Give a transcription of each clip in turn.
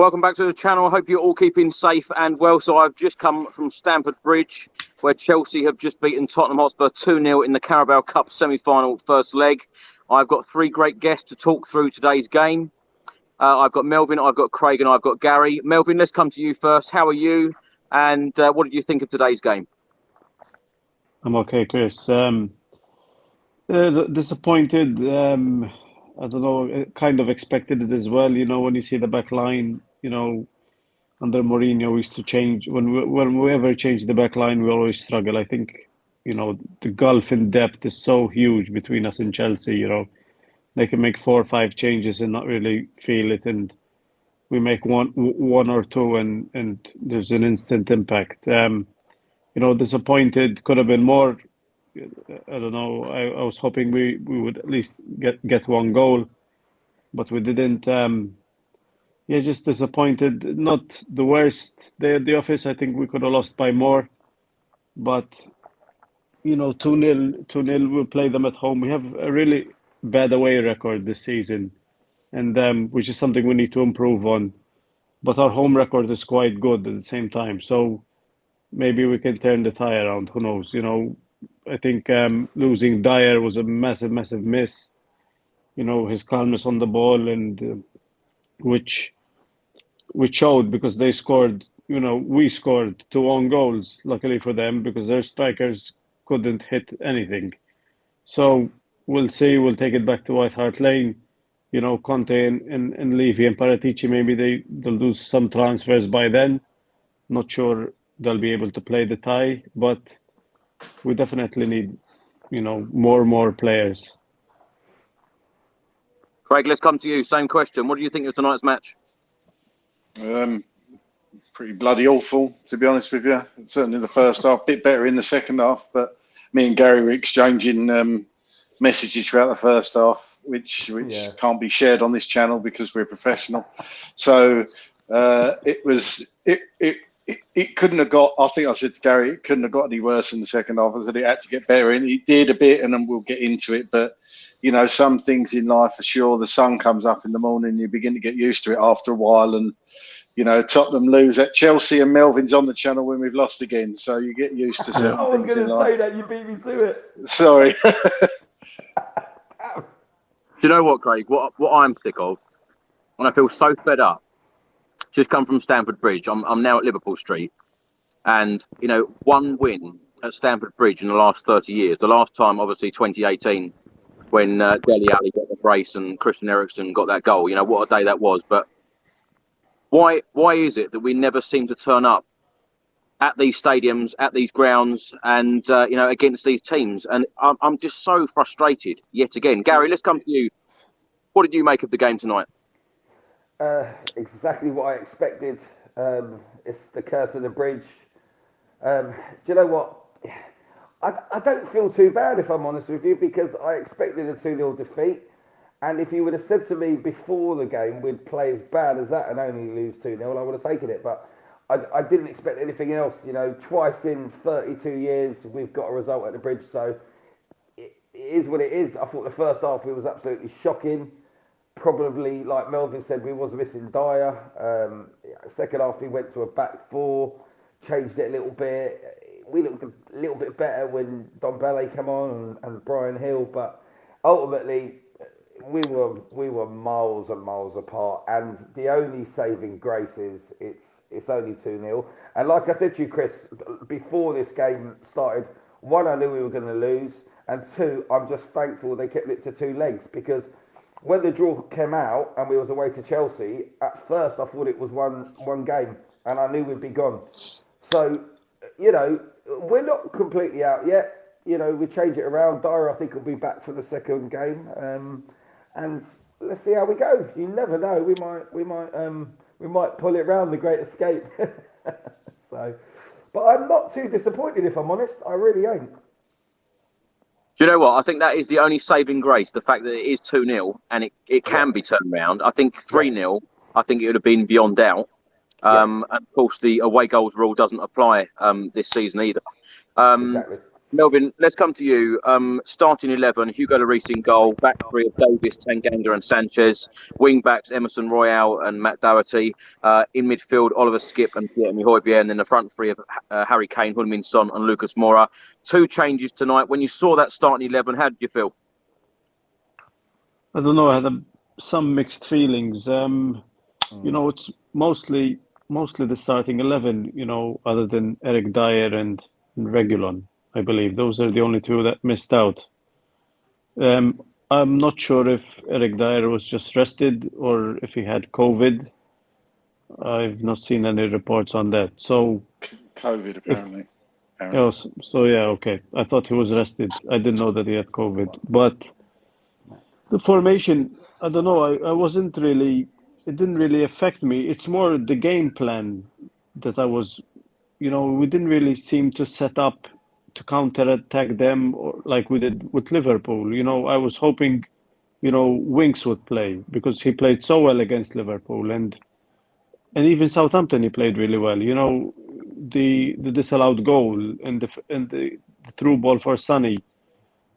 Welcome back to the channel. I hope you're all keeping safe and well. So I've just come from Stamford Bridge, where Chelsea have just beaten Tottenham Hotspur 2-0 in the Carabao Cup Semi-Final first leg. I've got three great guests to talk through today's game. I've got Melvin, I've got Craig, and I've got Gary. Melvin, let's come to you first. How are you? And what did you think of today's game? I'm okay, Chris. Disappointed. I don't know, kind of expected it as well. You know, when you see the back line, you know, under Mourinho, we used to change. When we ever change the back line, we always struggle. I think, you know, the gulf in depth is so huge between us and Chelsea. You know, they can make 4 or 5 changes and not really feel it, and we make one or two, and there's an instant impact. You know, disappointed. Could have been more. I don't know. I was hoping we would at least get one goal, but we didn't. Yeah, just disappointed. Not the worst day at the office. I think we could have lost by more, but you know, 2-0, 2-0. We'll play them at home. We have a really bad away record this season, and which is something we need to improve on. But our home record is quite good at the same time. So maybe we can turn the tie around. Who knows? You know, I think losing Dyer was a massive, massive miss. You know, his calmness on the ball, and which showed because they scored. You know, we scored 2 own goals, luckily for them, because their strikers couldn't hit anything. So we'll see. We'll take it back to White Hart Lane. You know, Conte and Levy and Paratici, maybe they'll do some transfers by then. Not sure they'll be able to play the tie, but we definitely need, you know, more players. Craig, let's come to you. Same question. What do you think of tonight's match? Pretty bloody awful, to be honest with you. Certainly the first half, bit better in the second half, but me and Gary were exchanging messages throughout the first half, which can't be shared on this channel because we're professional. So it couldn't have got. I think I said to Gary, it couldn't have got any worse in the second half. I said it had to get better, and it did a bit, and then we'll get into it. But you know, some things in life for sure. The sun comes up in the morning, you begin to get used to it after a while, and you know, Tottenham lose at Chelsea, and Melvin's on the channel when we've lost again. So you get used to certain things in life. I was going to say that, you beat me to it. Sorry. Do you know what, Craig? What I'm sick of, and I feel so fed up. Just come from Stamford Bridge. I'm now at Liverpool Street, and you know, one win at Stamford Bridge in the last 30 years. The last time, obviously, 2018, when Dele Alli got the brace and Christian Eriksen got that goal. You know what a day that was. But why is it that we never seem to turn up at these stadiums, at these grounds, and you know, against these teams? And I'm just so frustrated yet again. Gary, let's come to you. What did you make of the game tonight? Exactly what I expected. It's the curse of the bridge. Do you know what? I don't feel too bad, if I'm honest with you, because I expected a 2-0 defeat. And if you would have said to me before the game we'd play as bad as that and only lose 2-0, I would have taken it. But I didn't expect anything else. You know, twice in 32 years we've got a result at the bridge, so it is what it is. I thought the first half it was absolutely shocking. Probably, like Melvin said, we was missing Dyer. Second half we went to a back 4, changed it a little bit. We looked a little bit better when Dombele came on and Brian Hill, but ultimately we were miles and miles apart. And the only saving grace is it's only 2-0. And like I said to you, Chris, before this game started, 1, I knew we were going to lose, and 2, I'm just thankful they kept it to 2 legs, because when the draw came out and we was away to Chelsea, at first I thought it was one game, and I knew we'd be gone. So, you know, we're not completely out yet. You know, we change it around. Dyer, I think, will be back for the second game, and let's see how we go. You never know. We might pull it round, the Great Escape. So, but I'm not too disappointed, if I'm honest. I really ain't. Do you know what? I think that is the only saving grace, the fact that it is 2-0 and it can be turned around. I think 3-0, I think it would have been beyond doubt. And of course, the away goals rule doesn't apply this season either. Exactly. Melvin, let's come to you. Starting 11, Hugo Lloris in goal, back three of Davis, Tanganga and Sanchez, wing backs Emerson Royale and Matt Doherty, in midfield Oliver Skipp and Pierre-Emile Højbjerg, and then the front three of Harry Kane, Heung-min Son and Lucas Moura. 2 changes tonight. When you saw that starting 11, how did you feel? I don't know. I had some mixed feelings. You know, it's mostly the starting 11. You know, other than Eric Dyer and Reguilon, I believe those are the only 2 that missed out. I'm not sure if Eric Dyer was just rested or if he had COVID. I've not seen any reports on that. So COVID, apparently. Oh, so yeah, okay. I thought he was rested. I didn't know that he had COVID. But the formation, I don't know. I wasn't really. It didn't really affect me. It's more the game plan that I was. You know, we didn't really seem to set up to counter-attack them or like we did with Liverpool. You know, I was hoping, you know, Winks would play because he played so well against Liverpool and even Southampton he played really well. You know, the disallowed goal and the through ball for Sonny.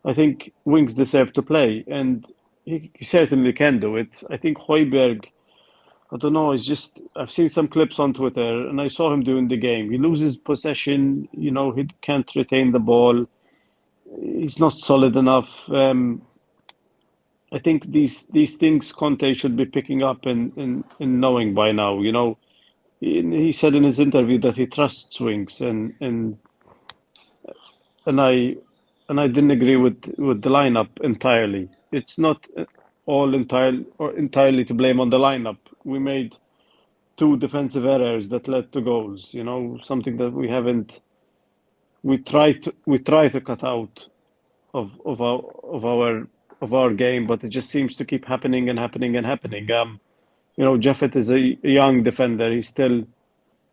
I think Winks deserve to play and he certainly can do it. I think Højbjerg, I don't know, it's just I've seen some clips on Twitter and I saw him doing the game. He loses possession, you know, he can't retain the ball. He's not solid enough. I think these things Conte should be picking up and knowing by now. You know, he said in his interview that he trusts Winks and I didn't agree with the lineup entirely. It's not all entirely to blame on the lineup. We made 2 defensive errors that led to goals. You know, something that we haven't. We try to cut out of our game, but it just seems to keep happening and happening and happening. You know, Jaffet is a young defender. He's still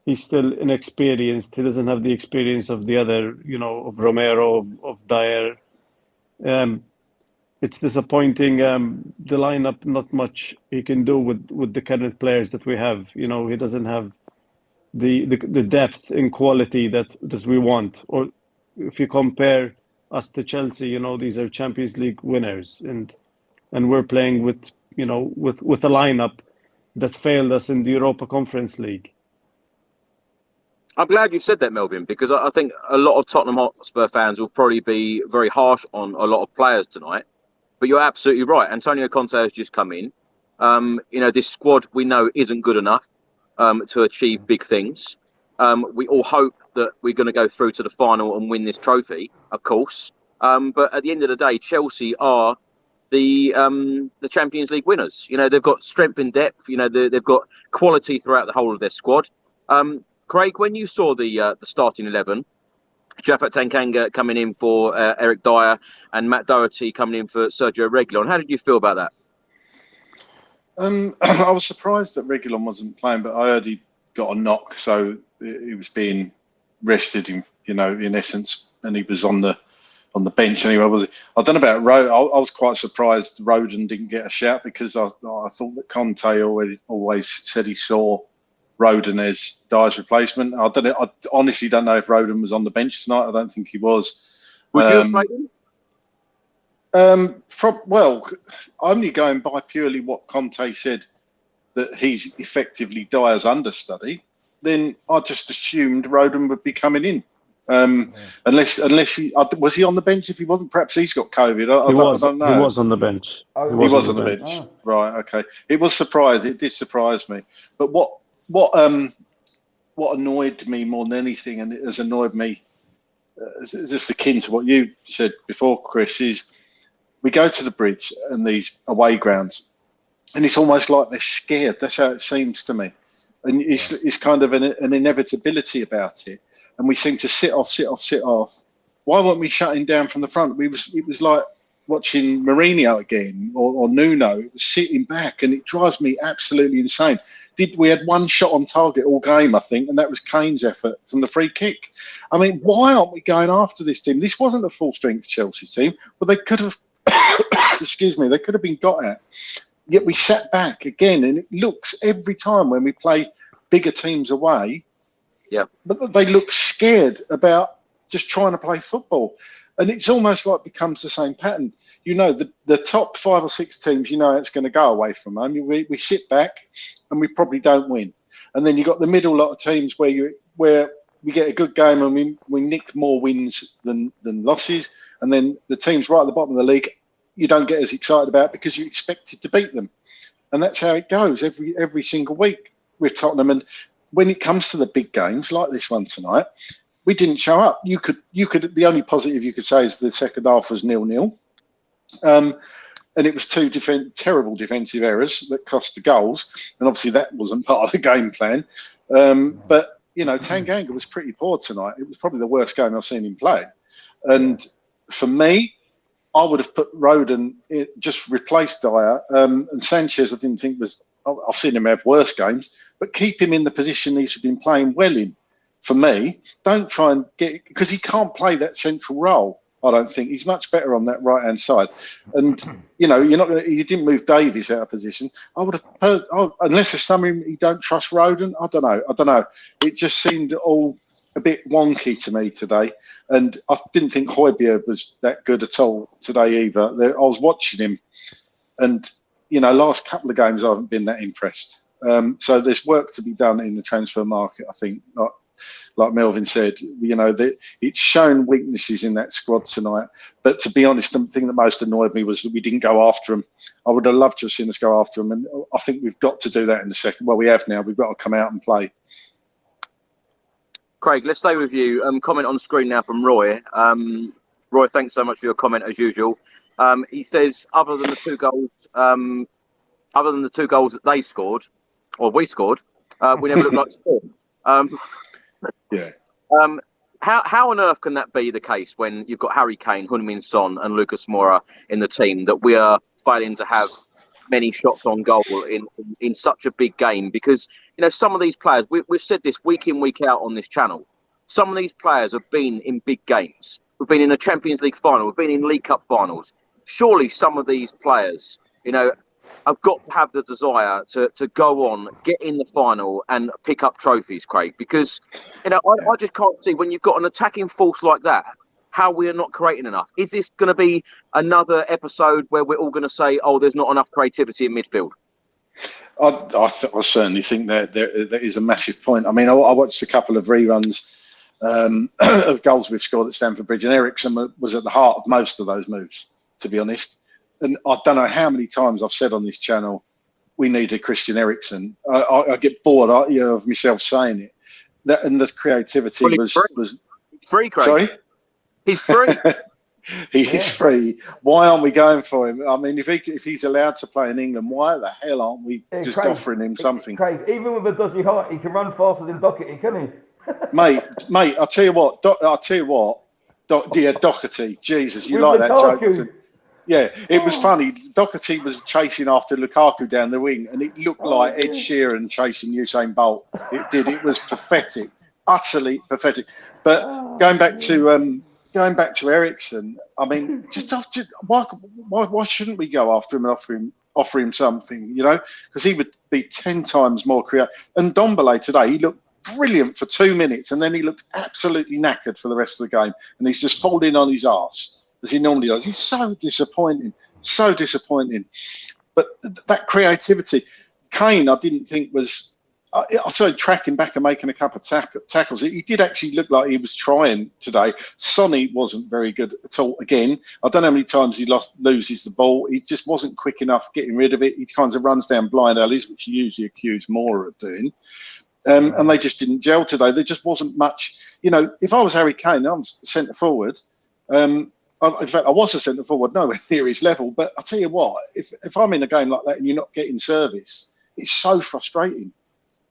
inexperienced. He doesn't have the experience of the other, you know, of Romero, of Dyer. It's disappointing. The lineup, not much he can do with the current players that we have. You know, he doesn't have the depth and quality that we want. Or if you compare us to Chelsea, you know, these are Champions League winners, and we're playing with, you know, with a lineup that failed us in the Europa Conference League. I'm glad you said that, Melvin, because I think a lot of Tottenham Hotspur fans will probably be very harsh on a lot of players tonight. But you're absolutely right. Antonio Conte has just come in. You know, this squad we know isn't good enough to achieve big things. We all hope that we're going to go through to the final and win this trophy, of course. But at the end of the day, Chelsea are the Champions League winners. You know, they've got strength in depth. You know, they've got quality throughout the whole of their squad. Craig, when you saw the starting 11, Japhet Tanganga coming in for Eric Dyer and Matt Doherty coming in for Sergio Reguilon, how did you feel about that? I was surprised that Reguilon wasn't playing, but I heard he got a knock, so he was being rested, in essence, and he was on the bench anyway. I don't know about Roden. I was quite surprised Roden didn't get a shout because I thought that Conte always said he saw Roden as Dyer's replacement. I honestly don't know if Roden was on the bench tonight. I don't think he was. Would you have played him? Well, only going by purely what Conte said, that he's effectively Dyer's understudy, then I just assumed Roden would be coming in. Unless he was he on the bench? If he wasn't, perhaps he's got COVID. I don't know. He was on the bench. He was on the bench. Oh. Right. Okay. It did surprise me. But what annoyed me more than anything, and it has annoyed me, just akin to what you said before, Chris, is we go to the Bridge and these away grounds, and it's almost like they're scared. That's how it seems to me, and it's kind of an inevitability about it. And we seem to sit off. Why weren't we shutting down from the front? It was like watching Mourinho again or Nuno. It was sitting back, and it drives me absolutely insane. We had one shot on target all game, I think, and that was Kane's effort from the free kick. I mean, why aren't we going after this team? This wasn't a full-strength Chelsea team. Well, they could have, they could have been got at. Yet we sat back again, and it looks every time when we play bigger teams away, but they look scared about just trying to play football. And it's almost like becomes the same pattern. You know, the top 5 or 6 teams, you know, it's going to go away from them. We sit back and we probably don't win. And then you've got the middle lot of teams where we get a good game and we nick more wins than losses. And then the teams right at the bottom of the league, you don't get as excited about because you expected to beat them. And that's how it goes every single week with Tottenham. And when it comes to the big games like this one tonight, we didn't show up. You could. The only positive you could say is the second half was 0-0, and it was 2 terrible defensive errors that cost the goals. And obviously that wasn't part of the game plan. But you know, Tanganga was pretty poor tonight. It was probably the worst game I've seen him play. And for me, I would have put Rodon, just replaced Dyer, and Sanchez. I didn't think was. I've seen him have worse games, but keep him in the position he's been playing well in. For me, don't try and get, because he can't play that central role. I don't think he's much better on that right hand side. And you know, you didn't move Davies out of position. I would have, unless there's something you don't trust Rodon. I don't know. It just seemed all a bit wonky to me today, and I didn't think Højbjerg was that good at all today either. I was watching him, and you know, last couple of games I haven't been that impressed. So there's work to be done in the transfer market, I think. Like Melvin said, you know, it's shown weaknesses in that squad tonight. But to be honest, the thing that most annoyed me was that we didn't go after them. I would have loved to have seen us go after them, and I think we've got to do that in the second. Well, we have now. We've got to come out and play. Craig, let's stay with you. Comment on screen now from Roy. Roy, thanks so much for your comment as usual. He says, other than the 2 goals, that they scored, or we scored, we never looked like scored. How on earth can that be the case when you've got Harry Kane, Heung-min Son and Lucas Moura in the team, that we are failing to have many shots on goal in such a big game? Because, you know, some of these players, we've said this week in, week out on this channel, some of these players have been in big games. We've been in a Champions League final, we've been in League Cup finals. Surely some of these players, you know, have got to have the desire to go on, get in the final and pick up trophies, Craig, because, you know, I just can't see, when you've got an attacking force like that, how we are not creating enough. Is this going to be another episode where we're all going to say, oh, there's not enough creativity in midfield? I certainly think that there is a massive point. I mean, I watched a couple of reruns of goals we've scored at Stamford Bridge, and Eriksen was at the heart of most of those moves, to be honest. And I don't know how many times I've said on this channel, we needed Christian Eriksen. I get bored, of myself saying it. That, and the creativity was free, Craig. Sorry? He's free. He is free. Why aren't we going for him? I mean, if he's allowed to play in England, why the hell aren't we just Craig, offering him something? Craig, even with a dodgy heart, he can run faster than Doherty, can he? mate, I'll tell you what. Doherty, Jesus, you like that joke? Yeah, it was funny. Doherty was chasing after Lukaku down the wing, and it looked like Ed Sheeran chasing Usain Bolt. It did. It was pathetic, utterly pathetic. But going back to Eriksen, I mean, why shouldn't we go after him and offer him something? You know, because he would be 10 times more creative. And Ndombele today, he looked brilliant for 2 minutes, and then he looked absolutely knackered for the rest of the game, and he's just falling on his arse as he normally does. He's so disappointing. But that creativity, Kane, I didn't think was. I started tracking back and making a couple of tackles. He did actually look like he was trying today. Sonny wasn't very good at all. Again, I don't know how many times he loses the ball. He just wasn't quick enough getting rid of it. He kind of runs down blind alleys, which he usually accused Moura of doing. And they just didn't gel today. There just wasn't much. You know, if I was Harry Kane, I was centre forward. In fact, I was a centre forward, nowhere near his level. But I'll tell you what, if I'm in a game like that and you're not getting service, it's so frustrating.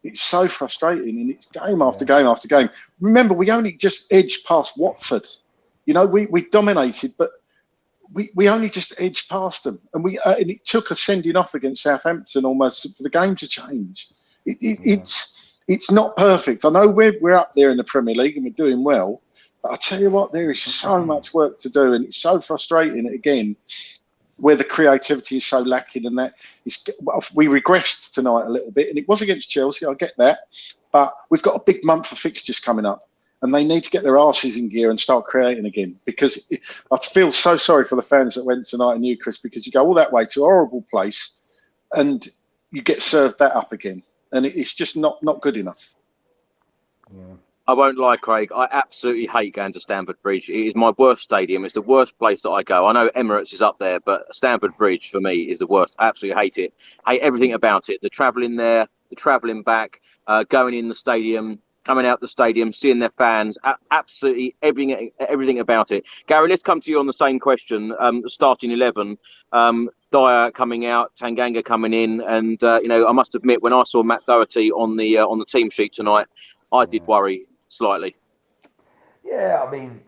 It's so frustrating, and it's game after game after game. Remember, we only just edged past Watford. You know, we dominated, but we only just edged past them, and and it took a sending off against Southampton almost for the game to change. It's not perfect. I know we're up there in the Premier League and we're doing well, but I tell you what, there is so much work to do, and it's so frustrating again, where the creativity is so lacking, and that we regressed tonight a little bit, and it was against Chelsea. I get that, but we've got a big month of fixtures coming up, and they need to get their arses in gear and start creating again. Because I feel so sorry for the fans that went tonight in Eucharist, because you go all that way to a horrible place and you get served that up again, and it's just not good enough. Yeah. I won't lie, Craig. I absolutely hate going to Stamford Bridge. It is my worst stadium. It's the worst place that I go. I know Emirates is up there, but Stamford Bridge for me is the worst. I absolutely hate it. Hate everything about it. The travelling there, the travelling back, going in the stadium, coming out the stadium, seeing their fans. Absolutely everything about it. Gary, let's come to you on the same question. Starting 11. Dyer coming out, Tanganga coming in, and I must admit, when I saw Matt Doherty on the team sheet tonight, I did worry slightly. Yeah, I mean,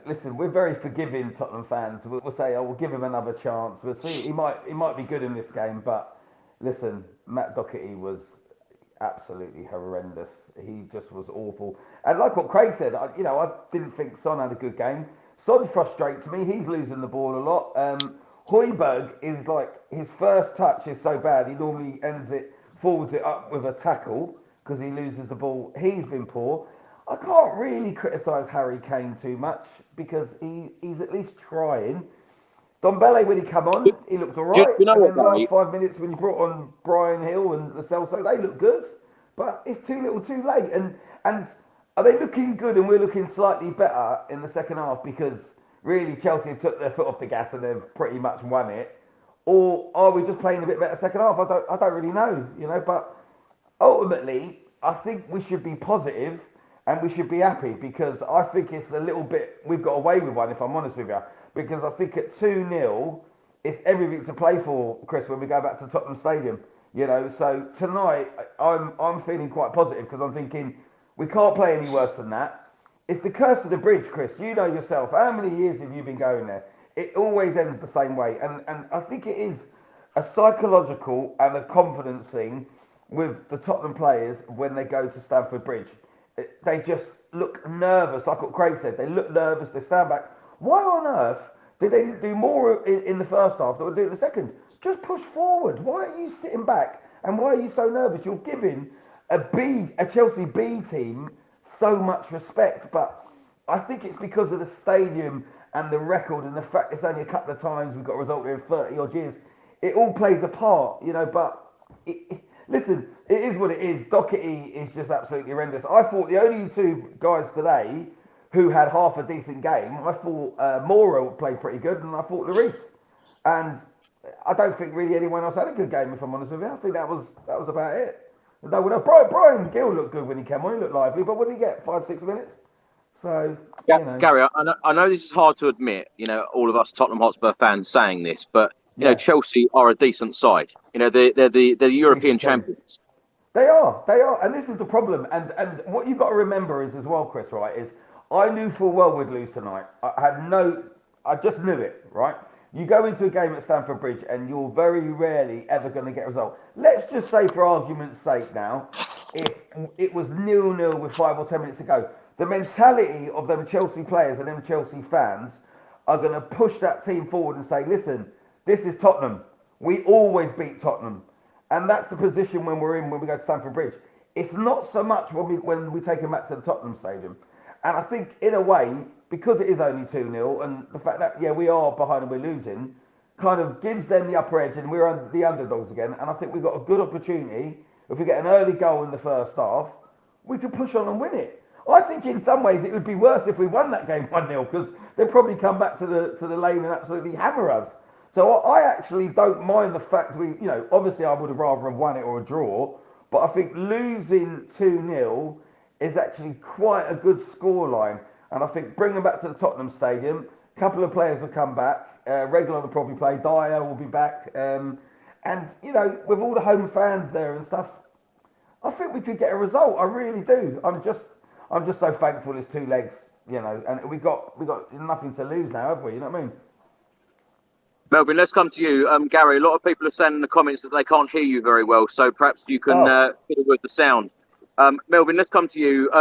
listen, we're very forgiving Tottenham fans. We'll say, we'll give him another chance. We'll see. He might be good in this game, but listen, Matt Doherty was absolutely horrendous. He just was awful. And like what Craig said, I didn't think Son had a good game. Son frustrates me. He's losing the ball a lot. Højbjerg is like, his first touch is so bad. He normally forwards it up with a tackle because he loses the ball. He's been poor. I can't really criticise Harry Kane too much because he's at least trying. Dombele, when he come on, he looked all right. You know and then the what, last 5 minutes when you brought on Brian Hill and the Celso, they look good. But it's too little too late. And are they looking good and we're looking slightly better in the second half because really Chelsea have took their foot off the gas and they've pretty much won it? Or are we just playing a bit better second half? I don't really know, but ultimately, I think we should be positive and we should be happy because I think it's a little bit, we've got away with one, if I'm honest with you, because I think at 2-0, it's everything to play for, Chris, when we go back to Tottenham Stadium. So tonight, I'm feeling quite positive because I'm thinking we can't play any worse than that. It's the curse of the bridge, Chris. You know yourself. How many years have you been going there? It always ends the same way. And I think it is a psychological and a confidence thing with the Tottenham players when they go to Stamford Bridge. They just look nervous, like what Craig said. They look nervous, they stand back. Why on earth did they do more in the first half than they do in the second? Just push forward. Why are you sitting back? And why are you so nervous? You're giving a Chelsea B team so much respect. But I think it's because of the stadium and the record and the fact it's only a couple of times we've got a result here in 30 odd years. It all plays a part, but listen, it is what it is. Doherty is just absolutely horrendous. I thought the only two guys today who had half a decent game, I thought Moro played pretty good, and I thought Lloris. And I don't think really anyone else had a good game, if I'm honest with you. I think that was about it. No, Brian Gill looked good when he came on. He looked lively, but what did he get? 5-6 minutes? So, Gary, I know this is hard to admit, all of us Tottenham Hotspur fans saying this, but Chelsea are a decent side. They're the European champions. They are, and this is the problem. And what you've got to remember is as well, Chris, right? Is I knew full well we'd lose tonight. I just knew it, right? You go into a game at Stamford Bridge and you're very rarely ever going to get a result. Let's just say, for argument's sake, now, if it was 0-0 with 5 or 10 minutes to go, the mentality of them Chelsea players and them Chelsea fans are going to push that team forward and say, listen, this is Tottenham. We always beat Tottenham. And that's the position when we go to Stamford Bridge. It's not so much when we take them back to the Tottenham Stadium. And I think, in a way, because it is only 2-0, and the fact that, we are behind and we're losing, kind of gives them the upper edge and we're the underdogs again. And I think we've got a good opportunity. If we get an early goal in the first half, we could push on and win it. I think in some ways it would be worse if we won that game 1-0 because they'd probably come back to the lane and absolutely hammer us. So I actually don't mind the fact obviously I would have rather have won it or a draw, but I think losing 2-0 is actually quite a good scoreline. And I think bring them back to the Tottenham Stadium, a couple of players will come back, Regular will probably play, Dyer will be back, and with all the home fans there and stuff, I think we could get a result. I really do. I'm just so thankful it's 2 legs, and we got nothing to lose now, have we? You know what I mean? Melvin, let's come to you. Gary, a lot of people are saying in the comments that they can't hear you very well, so perhaps you can fiddle with the sound. Melvin, let's come to you.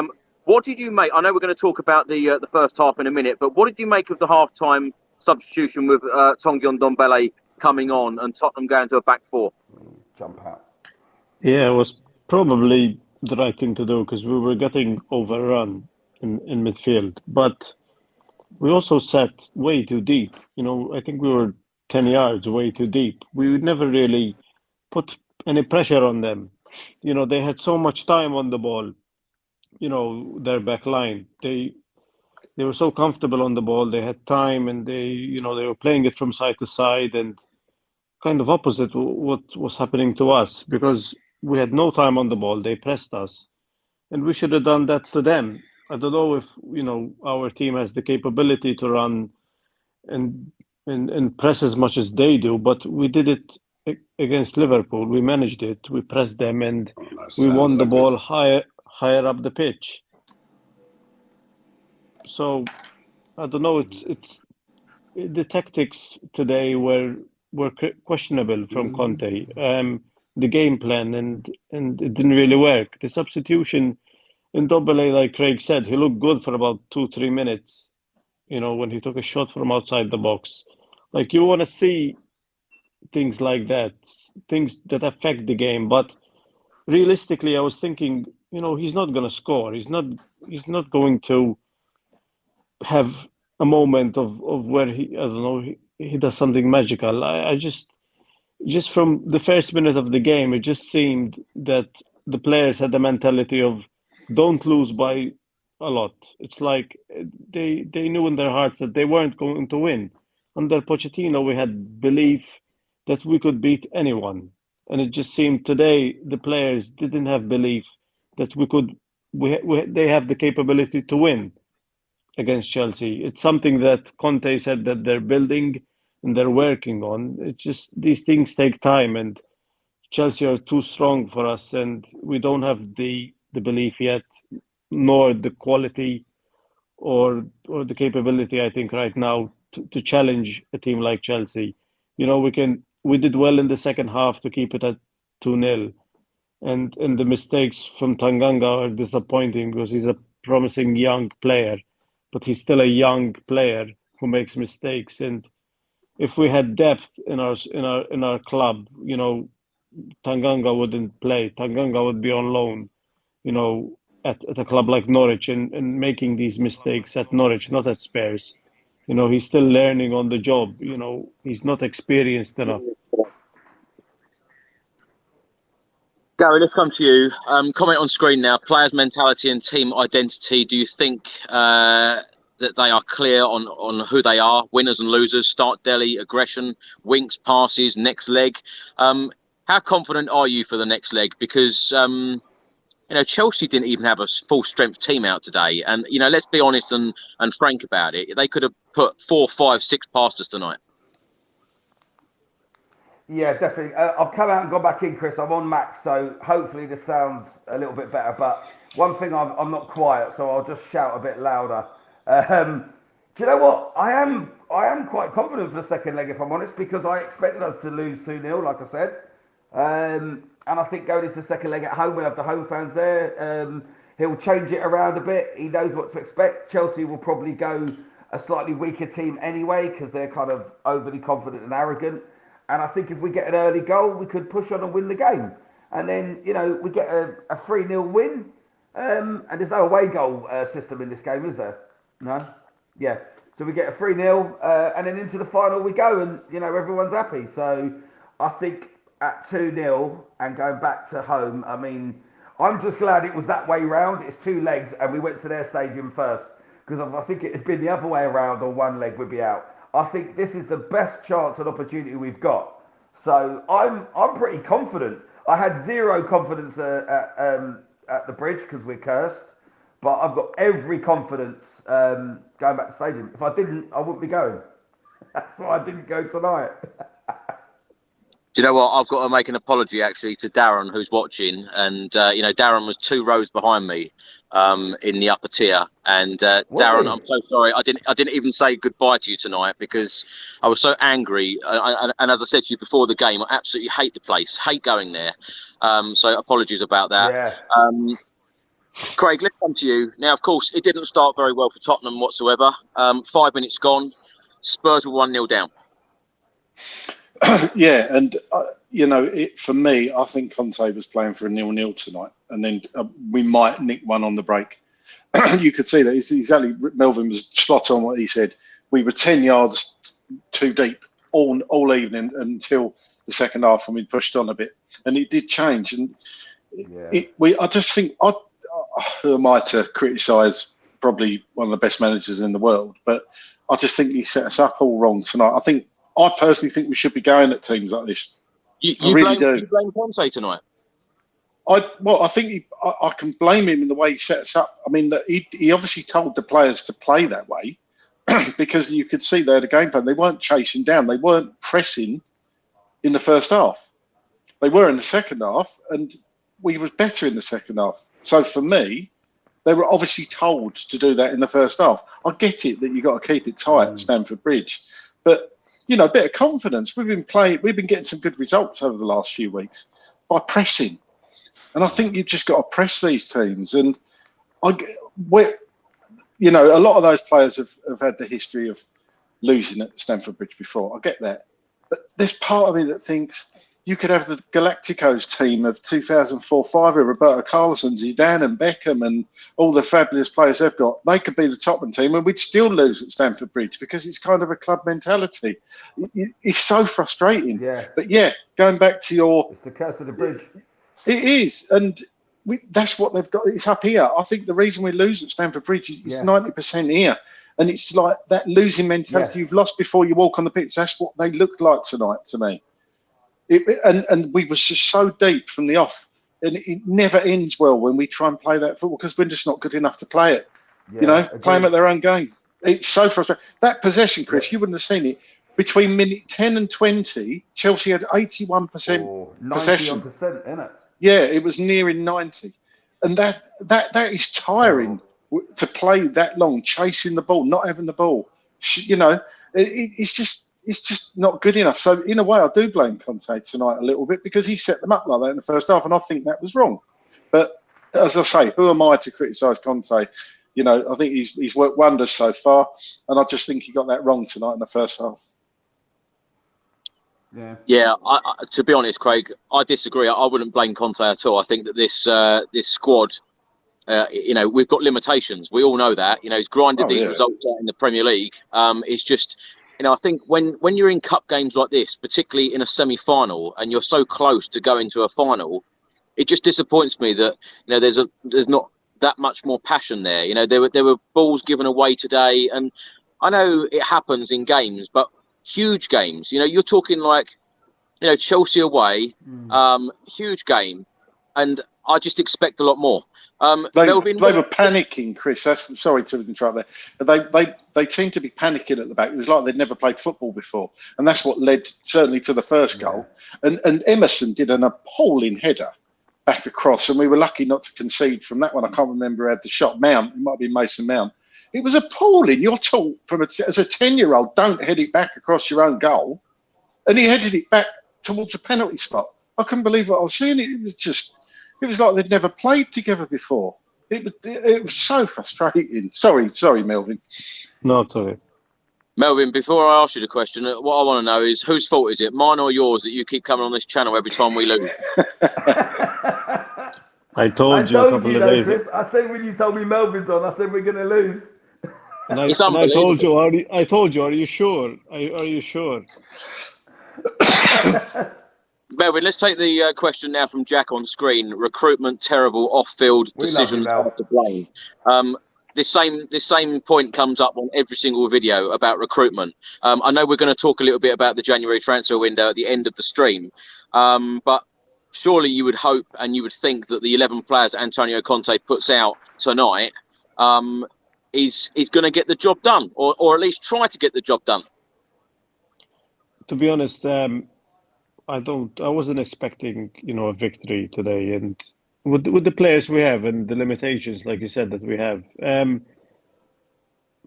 What did you make? I know we're going to talk about the first half in a minute, but what did you make of the half-time substitution with Tanguy Ndombele coming on and Tottenham going to a back 4? Jump out. Yeah, it was probably the right thing to do because we were getting overrun in midfield, but we also sat way too deep. You know, I think we were 10 yards way too deep. We never really put any pressure on them. You know, they had so much time on the ball. You know, their back line. They were so comfortable on the ball. They had time, and they were playing it from side to side, and kind of opposite what was happening to us, because we had no time on the ball. They pressed us, and we should have done that to them. I don't know if our team has the capability to run and press as much as they do, but we did it against Liverpool. We managed it. We pressed them, and we won the ball higher up the pitch. So I don't know. It's the tactics today were questionable from Conte. The game plan and it didn't really work. The substitution in Double A, like Craig said, he looked good for about 2-3 minutes. You know, when he took a shot from outside the box. Like, you want to see things like that, things that affect the game. But realistically, I was thinking, he's not going to score. He's not going to have a moment of where he does something magical. I just from the first minute of the game, it just seemed that the players had the mentality of don't lose by a lot. It's like they knew in their hearts that they weren't going to win. Under Pochettino, we had belief that we could beat anyone, and it just seemed today the players didn't have belief that we could. They have the capability to win against Chelsea. It's something that Conte said that they're building and they're working on. It's just these things take time, and Chelsea are too strong for us, and we don't have the belief yet, nor the quality or the capability, I think, right now to challenge a team like Chelsea. We did well in the second half to keep it at 2-0, and the mistakes from Tanganga are disappointing because he's a promising young player, but he's still a young player who makes mistakes. And if we had depth in our club, Tanganga wouldn't play. Tanganga would be on loan, at a club like Norwich and making these mistakes at Norwich, not at Spurs. He's still learning on the job. He's not experienced enough. Gary, let's come to you. Comment on screen now. Players' mentality and team identity. Do you think that they are clear on who they are? Winners and losers, start Delhi, aggression, winks, passes, next leg. How confident are you for the next leg? Because Chelsea didn't even have a full strength team out today, and let's be honest and frank about it. They could have put 4, 5, 6 past us tonight. Yeah, definitely. I've come out and gone back in, Chris. I'm on Max, so hopefully this sounds a little bit better. But one thing, I'm not quiet, so I'll just shout a bit louder. Do you know what? I am quite confident for the second leg, if I'm honest, because I expected us to lose 2-0, like I said. And I think going into the second leg at home, we'll have the home fans there. He'll change it around a bit. He knows what to expect. Chelsea will probably go a slightly weaker team anyway, because they're kind of overly confident and arrogant. And I think if we get an early goal, we could push on and win the game. And then, we get a 3-0 win. And there's no away goal system in this game, is there? No? Yeah. So we get a 3-0, and then into the final we go, and, everyone's happy. So I think at 2-0 and going back to home, I mean, I'm just glad it was that way round. It's 2 legs, and we went to their stadium first. Because I think it had been the other way around, or 1 leg would be out. I think this is the best chance and opportunity we've got. So I'm pretty confident. I had 0 confidence at the bridge because we're cursed, but I've got every confidence going back to the stadium. If I didn't, I wouldn't be going. That's why I didn't go tonight. Do you know what? I've got to make an apology actually to Darren, who's watching, and Darren was 2 rows behind me in the upper tier. And Darren, I'm so sorry. I didn't even say goodbye to you tonight because I was so angry. And as I said to you before the game, I absolutely hate the place, hate going there. So apologies about that. Yeah. Craig, let's come to you now. Of course, it didn't start very well for Tottenham whatsoever. 5 minutes gone, Spurs were 1-0 down. Yeah, and for me, I think Conte was playing for a 0-0 tonight, and then we might nick one on the break. you could see that. It's exactly, Melvin was spot on what he said. We were 10 yards too deep all evening until the second half, when we pushed on a bit, and it did change. And I just think, who am I to criticise probably one of the best managers in the world? But I just think he set us up all wrong tonight. I personally think we should be going at teams like this. You blame Conte tonight? I think I can blame him in the way he set us up. I mean, that he obviously told the players to play that way because you could see they had a game plan. They weren't chasing down. They weren't pressing in the first half. They were in the second half, and we was better in the second half. So for me, they were obviously told to do that in the first half. I get it that you got to keep it tight at Stamford Bridge, but a bit of confidence. We've been getting some good results over the last few weeks by pressing, and I think you've just got to press these teams. And a lot of those players have had the history of losing at Stamford Bridge before. I get that, but there's part of me that thinks you could have the Galacticos team of 2004-05 with Roberto Carlos and Zidane and Beckham and all the fabulous players they've got. They could be the Tottenham team, and we'd still lose at Stamford Bridge because it's kind of a club mentality. It's so frustrating. Yeah. But going back to it's the curse of the bridge. It is, and that's what they've got. It's up here. I think the reason we lose at Stamford Bridge is 90% here. And it's like that losing mentality. You've lost before you walk on the pitch. That's what they looked like tonight to me. And we were just so deep from the off, and it never ends well when we try and play that football because we're just not good enough to play it. Play them at their own game. It's so frustrating. That possession, Chris, you wouldn't have seen it. Between minute 10 and 20, Chelsea had 81% possession. 90%, isn't it? Yeah, it was nearing 90, and that is tiring to play that long, chasing the ball, not having the ball. It's just not good enough. So in a way, I do blame Conte tonight a little bit because he set them up like that in the first half, and I think that was wrong. But as I say, who am I to criticise Conte? I think he's worked wonders so far, and I just think he got that wrong tonight in the first half. Yeah. To be honest, Craig, I disagree. I wouldn't blame Conte at all. I think that this squad, we've got limitations. We all know that. He's grinded these results out in the Premier League. It's just. I think when you're in cup games like this, particularly in a semi-final, and you're so close to going to a final, it just disappoints me that there's not that much more passion there. There were balls given away today, and I know it happens in games, but huge games. You're talking like Chelsea away, huge game, and I just expect a lot more. Melvin, they were panicking, Chris. Sorry to interrupt there. But they seemed to be panicking at the back. It was like they'd never played football before, and that's what led certainly to the first goal. And Emerson did an appalling header back across, and we were lucky not to concede from that one. I can't remember who had the shot. Mount, it might be Mason Mount. It was appalling. You're taught as a 10-year-old, don't head it back across your own goal, and he headed it back towards the penalty spot. I couldn't believe what I was seeing. It was like they'd never played together before. It was so frustrating. Sorry, Melvin. No, sorry. Melvin, before I ask you the question, what I want to know is whose fault is it, mine or yours, that you keep coming on this channel every time we lose? I told you a couple of days. Chris, I said when you told me Melvin's on, I said we're going to lose. And I told you, are you sure? Are you sure? Melvin, let's take the question now from Jack on screen. Recruitment terrible, off-field decisions are to blame. This same point comes up on every single video about recruitment. I know we're going to talk a little bit about the January transfer window at the end of the stream, but surely you would hope and you would think that the 11 players Antonio Conte puts out tonight is going to get the job done, or at least try to get the job done. To be honest, I wasn't expecting, a victory today, and with the players we have and the limitations, like you said, that we have,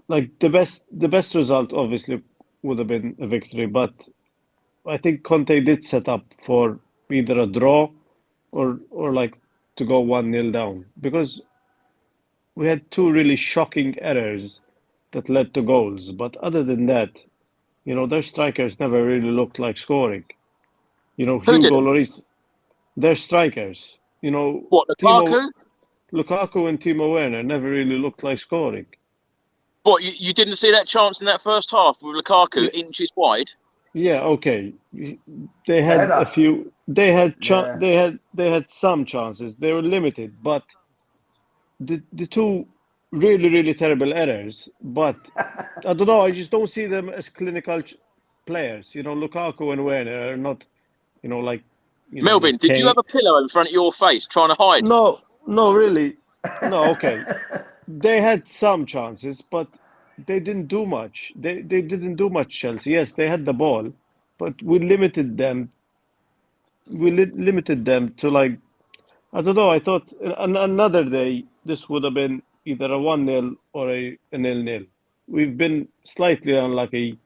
like the best result obviously would have been a victory, but I think Conte did set up for either a draw or like to go 1-0 down, because we had two really shocking errors that led to goals. But other than that, their strikers never really looked like scoring. Hugo Lloris, their strikers. What, Lukaku? Lukaku and Timo Werner never really looked like scoring. What, you didn't see that chance in that first half with Lukaku inches wide? Yeah, okay. They had a few. They had they had some chances. They were limited, but the two really terrible errors. But I don't know. I just don't see them as clinical players. You know, Lukaku and Werner are not. You know, like. Melvin, did you have a pillow in front of your face trying to hide? No, really. No, okay. They had some chances, but they didn't do much. They didn't do much, Chelsea. Yes, they had the ball, but we limited them. We limited them to, like, I don't know. I thought another day this would have been either a 1-0 or a 0-0. We've been slightly unlucky,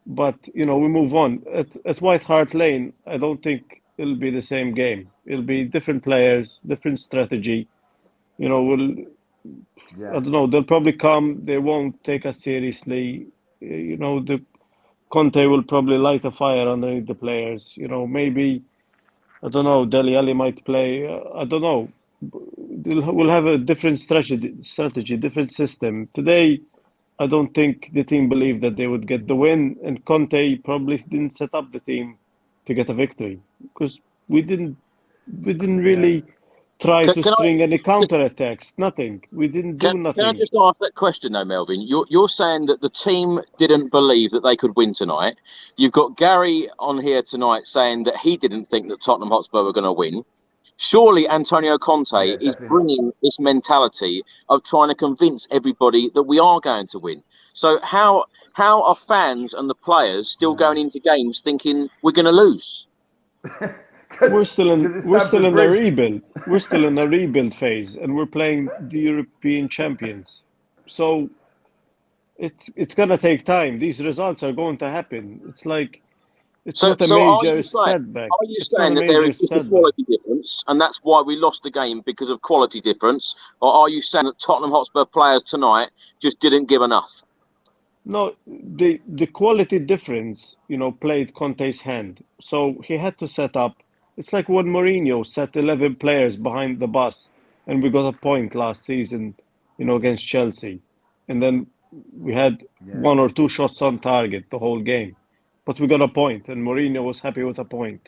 but we move on. At White Hart Lane, I don't think it'll be the same game. It'll be different players, different strategy. I don't know. They'll probably come. They won't take us seriously. The Conte will probably light a fire underneath the players. Maybe, I don't know, Dele Alli might play. I don't know. We'll have a different strategy, different system. Today, I don't think the team believed that they would get the win, and Conte probably didn't set up the team to get a victory because we didn't really try to string any counter-attacks. Nothing. We didn't do nothing. Can I just ask that question though, Melvin? You're saying that the team didn't believe that they could win tonight. You've got Gary on here tonight saying that he didn't think that Tottenham Hotspur were going to win. Surely Antonio Conte is bringing this mentality of trying to convince everybody that we are going to win. So how are fans and the players still going into games thinking we're going to lose? We're still in a rebuild. We're still in a rebuild phase, and we're playing the European champions. So it's gonna take time. These results are going to happen. It's like not a major setback. Are you saying that there is a quality difference, and that's why we lost the game because of quality difference, or are you saying that Tottenham Hotspur players tonight just didn't give enough? No, the quality difference, played Conte's hand. So he had to set up. It's like when Mourinho set 11 players behind the bus, and we got a point last season, against Chelsea, and then we had one or two shots on target the whole game, but we got a point, and Mourinho was happy with a point.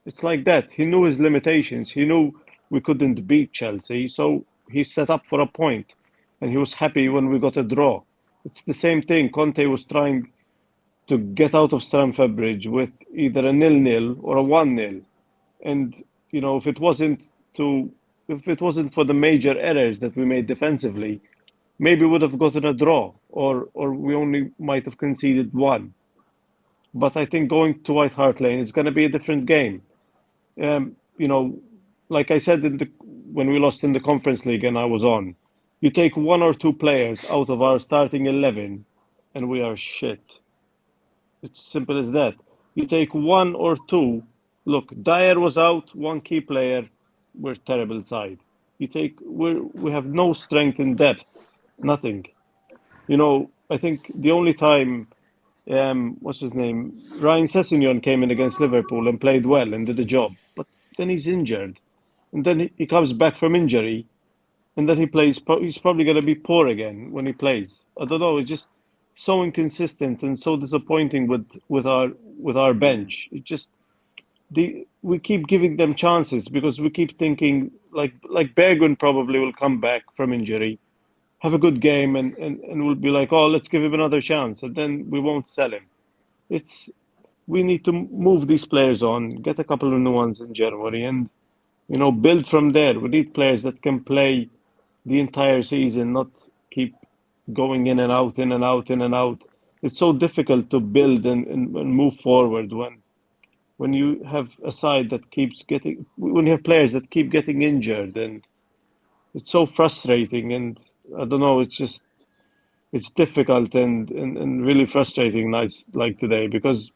It's like that. He knew his limitations. He knew we couldn't beat Chelsea, so he set up for a point, and he was happy when we got a draw. It's the same thing. Conte was trying to get out of Stamford Bridge with either a 0-0 or a 1-0. And if it wasn't for the major errors that we made defensively, maybe we would have gotten a draw, or we only might have conceded one. But I think going to White Hart Lane, it's going to be a different game. Like I said when we lost in the Conference League and I was on, you take one or two players out of our starting 11, and we are shit. It's simple as that. You take one or two. Look, Dyer was out, one key player. We're terrible side. We have no strength in depth, nothing. I think the only time, what's his name, Ryan Sessegnon came in against Liverpool and played well and did a job, but then he's injured, and then he comes back from injury, and then he plays. He's probably going to be poor again when he plays. I don't know. It's just so inconsistent and so disappointing with our bench. It just. We keep giving them chances because we keep thinking like Bergwijn probably will come back from injury, have a good game, and we'll be like, oh, let's give him another chance, and then we won't sell him. We need to move these players on, get a couple of new ones in January, and build from there. We need players that can play the entire season, not keep going in and out, in and out, in and out. It's so difficult to build and move forward when you have a side that when you have players that keep getting injured, and it's so frustrating. And I don't know, it's difficult and really frustrating nights like today, because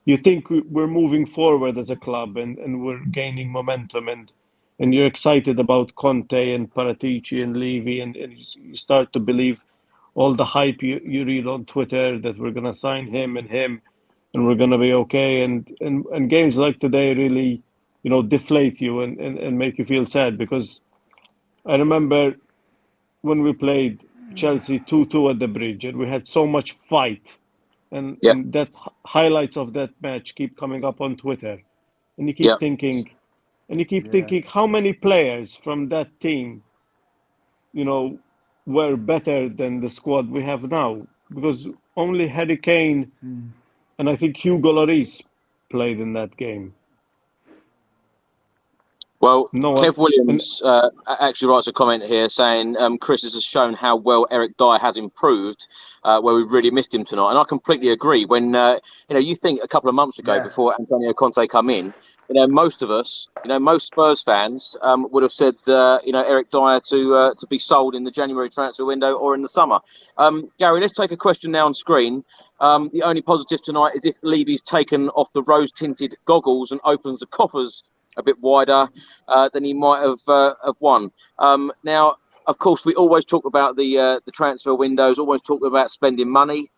you think we're moving forward as a club and we're gaining momentum, and you're excited about Conte and Paratici and Levy, and you start to believe all the hype you read on Twitter that we're going to sign him and we're going to be okay. And games like today really, deflate you and make you feel sad, because I remember when we played Chelsea 2-2 at the Bridge, and we had so much fight, and Yeah, that highlights of that match keep coming up on Twitter, and you yeah. keep thinking, Yeah. how many players from that team, were better than the squad we have now? Because only Harry Kane and I think Hugo Lloris played in that game. Well, No one, Kev Williams actually writes a comment here saying Chris has shown how well Eric Dyer has improved, where we really missed him tonight. And I completely agree. When you think a couple of months ago, Yeah. before Antonio Conte come in, most of us, most Spurs fans would have said, Eric Dyer to be sold in the January transfer window or in the summer. Gary, let's take a question now on screen. The only positive tonight is if Levy's taken off the rose-tinted goggles and opens the coffers a bit wider than he might have won. Now, of course, we always talk about the transfer windows, always talk about spending money.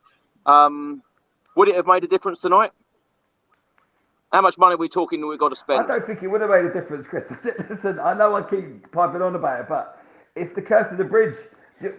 Would it have made a difference tonight? How much money are we talking we've got to spend? I don't think it would have made a difference, Chris. Listen, I know I keep piping on about it, but it's the curse of the bridge.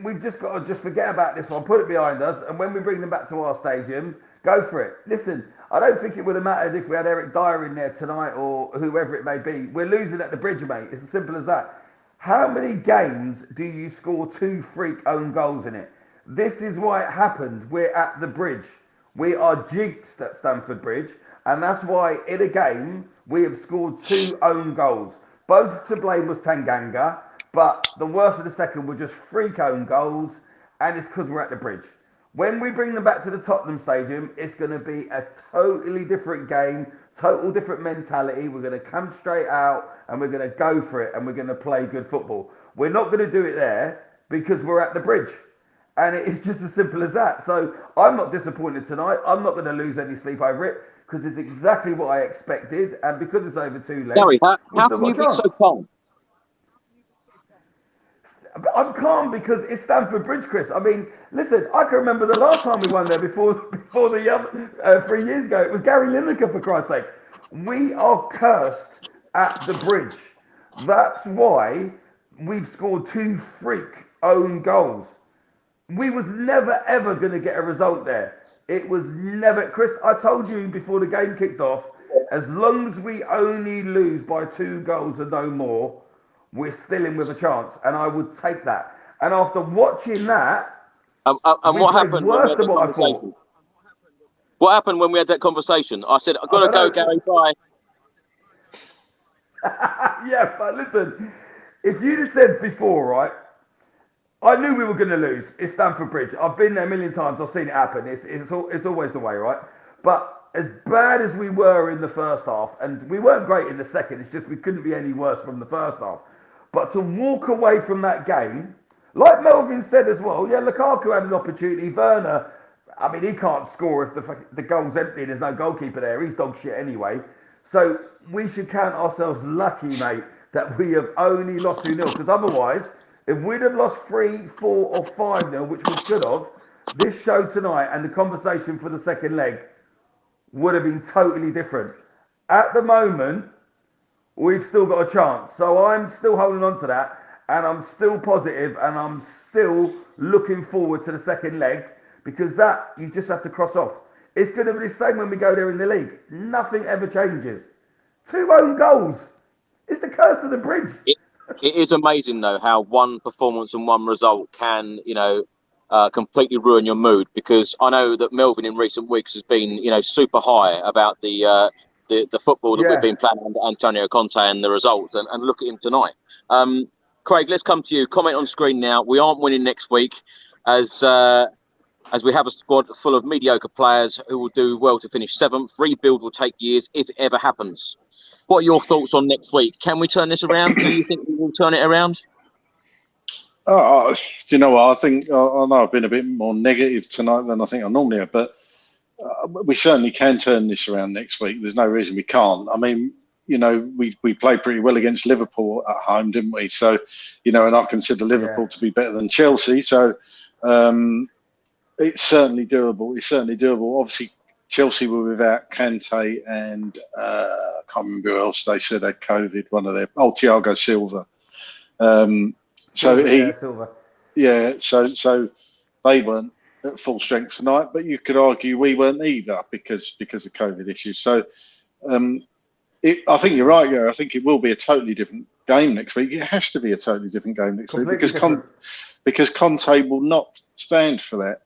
We've just got to just forget about this one, put it behind us, and when we bring them back to our stadium, go for it. Listen, I don't think it would have mattered if we had Eric Dyer in there tonight or whoever it may be. We're losing at the bridge, mate. It's as simple as that. How many games do you score 2 freak own goals in it? This is why it happened. We're at the bridge. We are jinxed at Stamford Bridge, and that's why in a game we have scored 2 own goals. Both to blame was Tanganga, but the worst of the second were just freak own goals, and it's because we're at the bridge. When we bring them back to the Tottenham Stadium, it's going to be a totally different game, total different mentality. We're going to come straight out and we're going to go for it and we're going to play good football. We're not going to do it there because we're at the bridge. And it is just as simple as that. So I'm not disappointed tonight. I'm not going to lose any sleep over it because it's exactly what I expected. And because it's over 2 legs, Gary, we've how still can got you a be so chance. calm? I'm calm because it's Stamford Bridge, Chris. I mean, listen, I can remember the last time we won there before the other 3 years ago. It was Gary Lineker, for Christ's sake. We are cursed at the bridge. That's why we've scored 2 freak own goals. We was never ever going to get a result there. It was never, Chris. I told you before the game kicked off. As long as we only lose by 2 goals and no more, we're still in with a chance, and I would take that. And after watching that, And we what played happened when we worse had than that what I conversation? thought. What happened when we had that conversation? I said, I've got to I go, don't Gary, know. bye. Yeah, but listen, if you'd have said before, right, I knew we were going to lose. It's Stamford Bridge. I've been there a million times. I've seen it happen. It's always the way, right? But as bad as we were in the first half, and we weren't great in the second, it's just we couldn't be any worse from the first half. But to walk away from that game, like Melvin said as well, yeah, Lukaku had an opportunity. Werner, I mean, he can't score if the goal's empty and there's no goalkeeper there. He's dog shit anyway. So we should count ourselves lucky, mate, that we have only lost 2-0. Because otherwise, if we'd have lost 3, 4, or 5-0, which we should have, this show tonight and the conversation for the second leg would have been totally different. At the moment, we've still got a chance. So I'm still holding on to that, and I'm still positive, and I'm still looking forward to the second leg, because that you just have to cross off. It's going to be the same when we go there in the league. Nothing ever changes. 2 own goals. It's the curse of the bridge. It is amazing, though, how one performance and one result can, completely ruin your mood. Because I know that Melvin in recent weeks has been, super high about the football that we've Yeah. been playing under Antonio Conte and the results. And look at him tonight. Craig, let's come to you. Comment on screen now. We aren't winning next week, as we have a squad full of mediocre players who will do well to finish 7th. Rebuild will take years if it ever happens. What are your thoughts on next week? Can we turn this around? Do you think we will turn it around? Do you know what? I think I know I've been a bit more negative tonight than I think I normally have, but we certainly can turn this around next week. There's no reason we can't. I mean, we played pretty well against Liverpool at home, didn't we? So, and I consider Liverpool to be better than Chelsea. So it's certainly doable. It's certainly doable. Obviously, Chelsea were without Kante and I can't remember who else they said had COVID. One of their Thiago Silva. So Silver. Yeah, so they weren't at full strength tonight, but you could argue we weren't either because of COVID issues. So I think you're right, yeah. I think it will be a totally different game next week. It has to be a totally different game next week because Conte will not stand for that.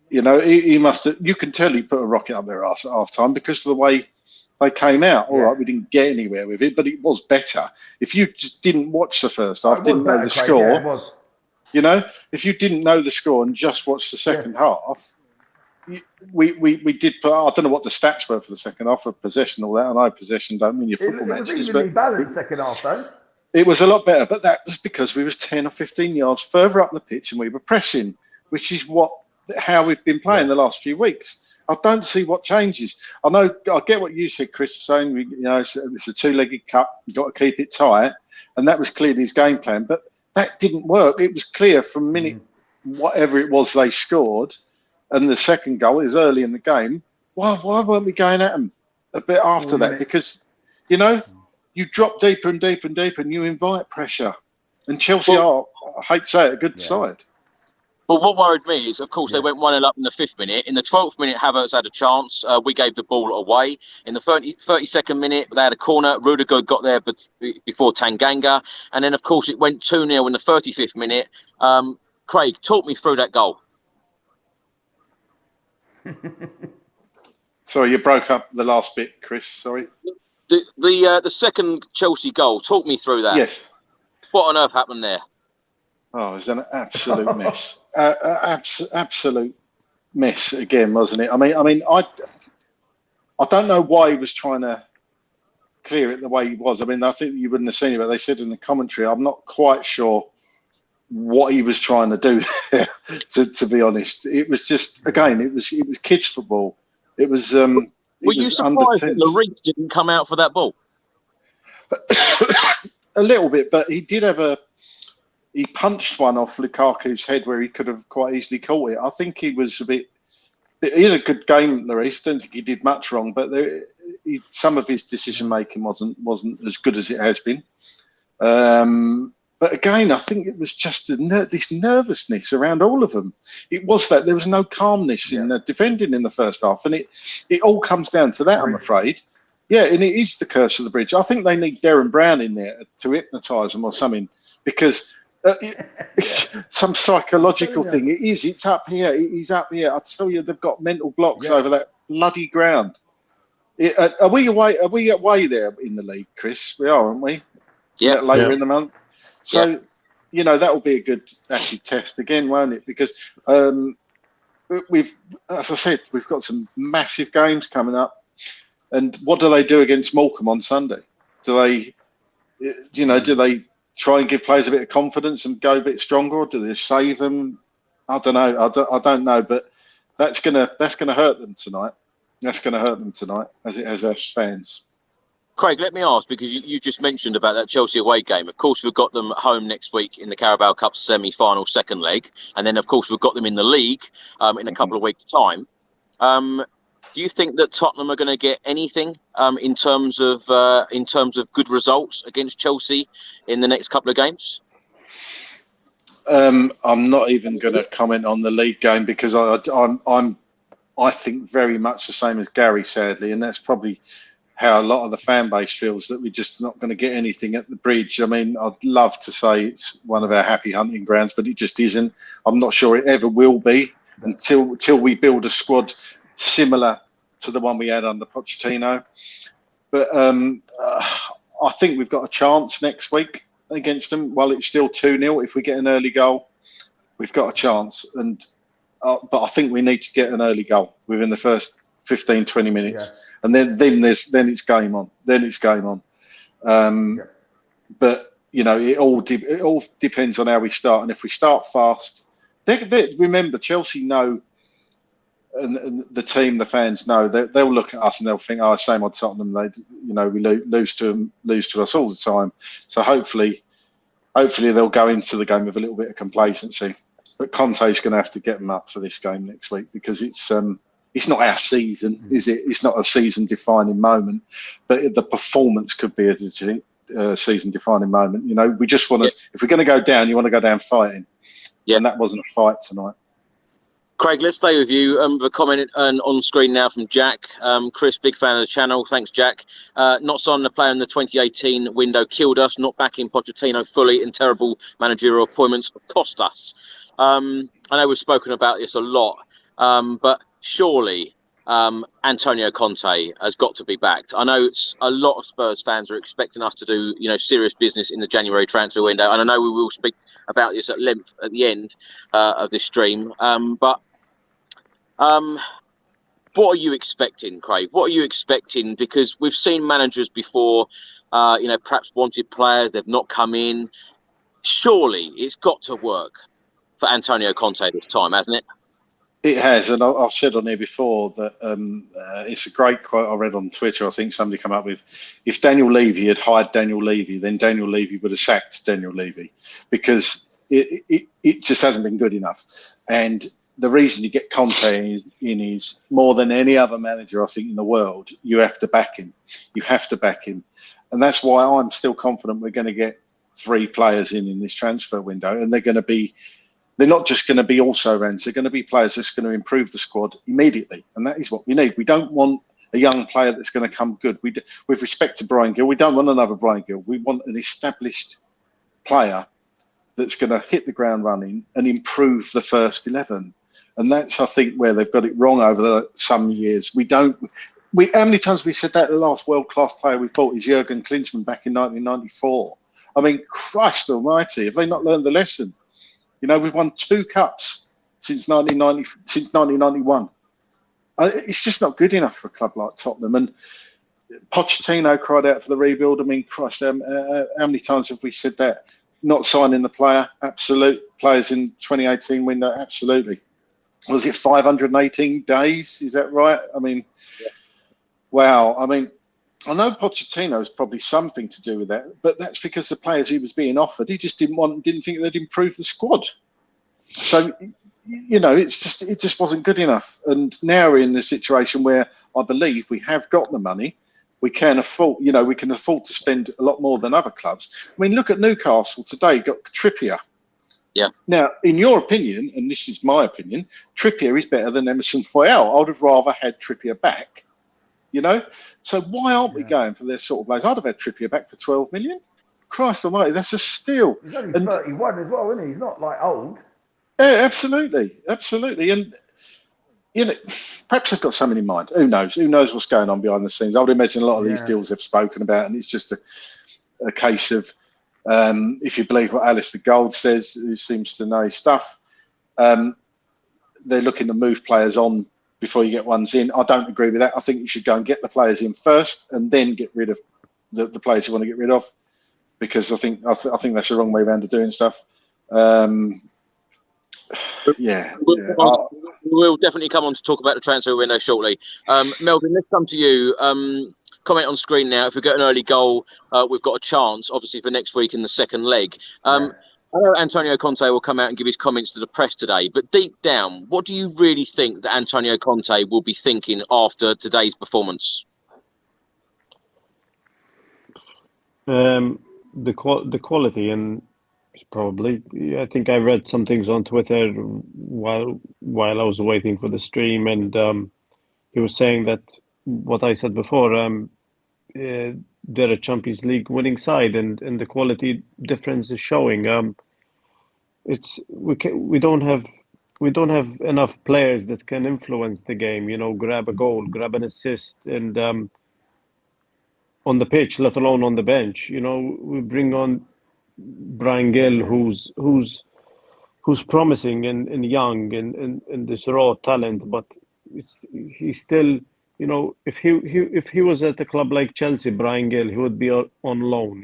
You know, he must. You can tell he put a rocket up their arse at half time because of the way they came out. All right, we didn't get anywhere with it, but it was better. If you just didn't watch the first half, didn't know the score. Yeah, it was. You know, if you didn't know the score and just watched the second half, we did put. I don't know what the stats were for the second half of possession, all that. I know possession don't mean your football matches, it was evenly balanced second half, though. It was a lot better, but that was because we was 10 or 15 yards further up the pitch and we were pressing, which is how we've been playing the last few weeks. I don't see what changes. I get what you said, Chris, saying it's a two-legged cup. You've got to keep it tight, and that was clearly his game plan. But that didn't work. It was clear from minute whatever it was they scored, and the second goal, it was early in the game. Why weren't we going at them a bit after that? Because you drop deeper and deeper and deeper, and you invite pressure. And Chelsea are, I hate to say it, a good side. Well, what worried me is, of course, they went 1-0 up in the 5th minute. In the 12th minute, Havertz had a chance. We gave the ball away. In the 32nd minute, they had a corner. Rudiger got there before Tanganga. And then, of course, it went 2-0 in the 35th minute. Craig, talk me through that goal. Sorry, you broke up the last bit, Chris. Sorry. The second Chelsea goal, talk me through that. Yes. What on earth happened there? Oh, it was an absolute mess. Absolute mess again, wasn't it? I mean, I don't know why he was trying to clear it the way he was. I mean, I think you wouldn't have seen it, but they said in the commentary, I'm not quite sure what he was trying to do there, to be honest. It was just, again, it was kids football. It was. Were you surprised that Lloris didn't come out for that ball? A little bit, but he did have he punched one off Lukaku's head where he could have quite easily caught it. I think he was he had a good game, Lloris. Don't think he did much wrong, but some of his decision making wasn't as good as it has been. But again, I think it was just this nervousness around all of them. It was that there was no calmness in the defending in the first half, and it all comes down to that, I'm afraid. Yeah, and it is the curse of the bridge. I think they need Darren Brown in there to hypnotise them or something, because some psychological thing. It is. It's up here. He's up here. I tell you, they've got mental blocks over that bloody ground. Are we away? Are we away there in the league, Chris? We are, aren't we? Yeah. Later in the month. So, that will be a good acid test again, won't it? Because as I said, we've got some massive games coming up. And what do they do against Morecambe on Sunday? Do they try and give players a bit of confidence and go a bit stronger, or do they save them? I don't know. I don't know, but that's gonna hurt them tonight. That's gonna hurt them tonight, as it has us fans. Craig, let me ask, because you just mentioned about that Chelsea away game. Of course, we've got them at home next week in the Carabao Cup Semi-Final second leg, and then of course we've got them in the league in a couple of weeks' time. Do you think that Tottenham are going to get anything in terms of good results against Chelsea in the next couple of games? I'm not even going to comment on the league game because I think very much the same as Gary, sadly, and that's probably how a lot of the fan base feels, that we're just not going to get anything at the bridge. I mean, I'd love to say it's one of our happy hunting grounds, but it just isn't. I'm not sure it ever will be until we build a squad similar to the one we had under Pochettino. But I think we've got a chance next week against them. While it's still 2-0, if we get an early goal, we've got a chance. But I think we need to get an early goal within the first 15, 20 minutes. Yeah. And then it's game on. Then it's game on. But it all depends on how we start. And if we start fast, remember Chelsea know, and the team, the fans know, they'll look at us and they'll think, "Oh, same old Tottenham. We lose to us all the time." So hopefully they'll go into the game with a little bit of complacency. But Conte's going to have to get them up for this game next week, because it's not our season, is it? It's not a season-defining moment, but the performance could be a season-defining moment. You know, we just want to. If we're going to go down, you want to go down fighting. Yeah, and that wasn't a fight tonight. Craig, let's stay with you. The comment on screen now from Jack. Chris, big fan of the channel. Thanks, Jack. Not signing a player in the 2018 window killed us. Not backing Pochettino fully and terrible managerial appointments cost us. I know we've spoken about this a lot, but surely Antonio Conte has got to be backed. I know a lot of Spurs fans are expecting us to do, serious business in the January transfer window, and I know we will speak about this at length at the end of this stream. But what are you expecting, Craig? What are you expecting? Because we've seen managers before, perhaps wanted players, they've not come in. Surely it's got to work for Antonio Conte this time, hasn't it? It has, and I've said on here before that it's a great quote I read on Twitter. I think somebody came up with, if Daniel Levy had hired Daniel Levy, then Daniel Levy would have sacked Daniel Levy, because it just hasn't been good enough. And the reason you get Conte in is, more than any other manager, I think, in the world, you have to back him. You have to back him. And that's why I'm still confident we're going to get 3 players in this transfer window, and they're not just going to be also-rans. They're going to be players that's going to improve the squad immediately, and that is what we need. We don't want a young player that's going to come good. With respect to Brian Gill, we don't want another Brian Gill. We want an established player that's going to hit the ground running and improve the first 11. And that's, I think, where they've got it wrong over some years. How many times have we said that the last world-class player we bought is Jurgen Klinsmann back in 1994? I mean, Christ almighty, have they not learned the lesson? We've won 2 cups since 1991. It's just not good enough for a club like Tottenham. And Pochettino cried out for the rebuild. I mean, Christ, how many times have we said that? Not signing the player, absolute. Players in 2018 window, absolutely. Was it 518 days? Is that right? I mean, wow. I mean, I know Pochettino has probably something to do with that, but that's because the players he was being offered, he just didn't think they'd improve the squad. So, it just wasn't good enough. And now we're in the situation where I believe we have got the money. We can afford, we can afford to spend a lot more than other clubs. I mean, look at Newcastle today, got Trippier. Yeah. Now, in your opinion, and this is my opinion, Trippier is better than Emerson Royale. I would have rather had Trippier back. So why aren't we going for this sort of players? I'd have had Trippier back for 12 million. Christ almighty, that's a steal. He's only 31 as well, isn't he? He's not like old. Yeah, absolutely. And, perhaps they've got something in mind. Who knows? Who knows what's going on behind the scenes? I would imagine a lot of these deals they've spoken about, and it's just a case of, if you believe what Alistair Gold says, who seems to know his stuff, they're looking to move players on before you get ones in. I don't agree with that. I think you should go and get the players in first and then get rid of the players you want to get rid of, because I think that's the wrong way around of doing stuff. We'll definitely come on to talk about the transfer window shortly. Melvin, let's come to you. Comment on screen now. If we get an early goal, we've got a chance, obviously, for next week in the second leg. I know Antonio Conte will come out and give his comments to the press today, but deep down, what do you really think that Antonio Conte will be thinking after today's performance? The quality, and probably, I think I read some things on Twitter while I was waiting for the stream, and he was saying that what I said before, they're a Champions League winning side, and the quality difference is showing. We don't have enough players that can influence the game. Grab a goal, grab an assist, and on the pitch, let alone on the bench. We bring on Brian Gill, who's promising and young and this raw talent, but he's still. If he was at a club like Chelsea, Brian Gill, he would be on loan,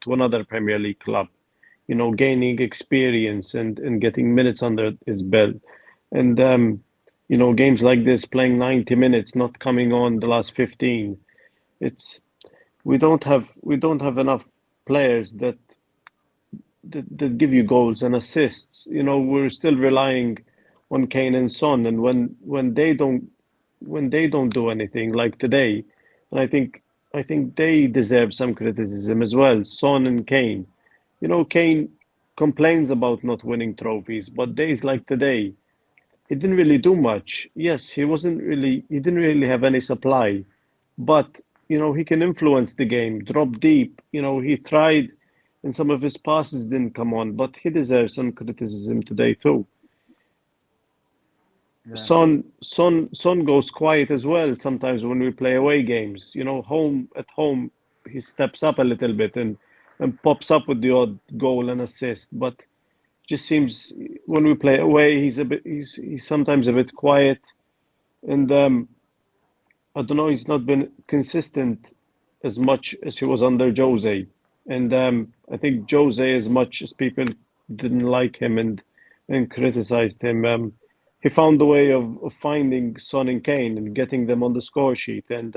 to another Premier League club, gaining experience and getting minutes under his belt. And, games like this, playing 90 minutes, not coming on the last 15, we don't have enough players that give you goals and assists. We're still relying on Kane and Son, and when they don't do anything like today, and I think I think they deserve some criticism as well. Son and Kane. You know, Kane complains about not winning trophies, but days like today, he didn't really do much. Yes, he didn't really have any supply, but you know, he can influence the game, drop deep. You know, he tried and some of his passes didn't come on, but he deserves some criticism today too. Yeah. Son goes quiet as well sometimes when we play away games. You know, at home he steps up a little bit and pops up with the odd goal and assist, but just seems when we play away he's sometimes a bit quiet and I don't know, he's not been consistent as much as he was under Jose. And I think Jose, as much as people didn't like him and criticized him, he found a way of finding Son and Kane and getting them on the score sheet. And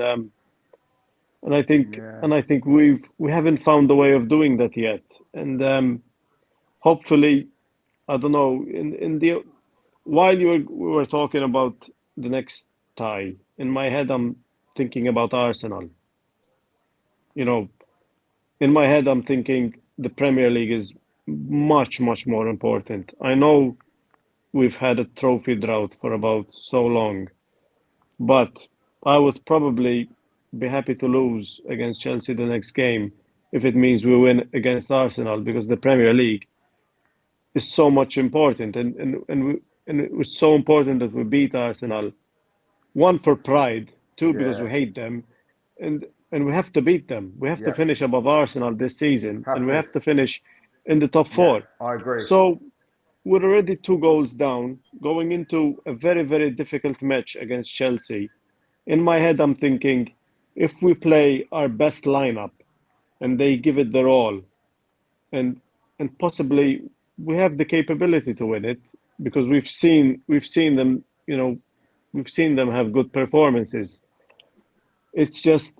I think we haven't found a way of doing that yet. And hopefully, I don't know, in the while we were talking about the next tie, in my head I'm thinking about Arsenal. You know, in my head I'm thinking the Premier League is much, much more important. I know we've had a trophy drought for about so long, but I would probably be happy to lose against Chelsea the next game if it means we win against Arsenal because the Premier League is so much important and it was so important that we beat Arsenal. One for pride, two because we hate them, and we have to beat them. We have to finish above Arsenal this season, and we have to finish in the top four. I agree. So we're already 2 goals down, going into a very, very difficult match against Chelsea. In my head, I'm thinking, if we play our best lineup and they give it their all, and possibly we have the capability to win it because we've seen them, you know, we've seen them have good performances. It's just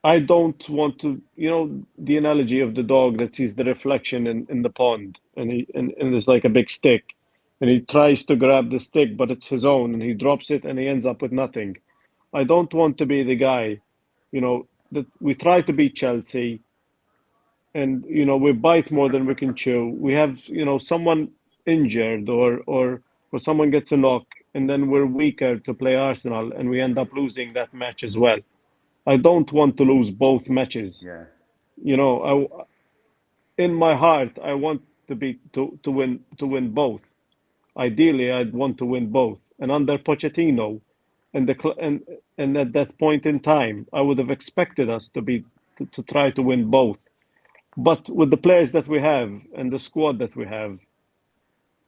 I don't want to, you know, the analogy of the dog that sees the reflection in the pond and there's like a big stick and he tries to grab the stick, but it's his own and he drops it and he ends up with nothing. I don't want to be the guy, you know, that we try to beat Chelsea and, you know, we bite more than we can chew. We have, you know, someone injured or someone gets a knock and then we're weaker to play Arsenal and we end up losing that match as well. I don't want to lose both matches. Yeah. You know, in my heart, I want to win both. Ideally, I'd want to win both. And under Pochettino, and at that point in time, I would have expected us to try to win both. But with the players that we have and the squad that we have,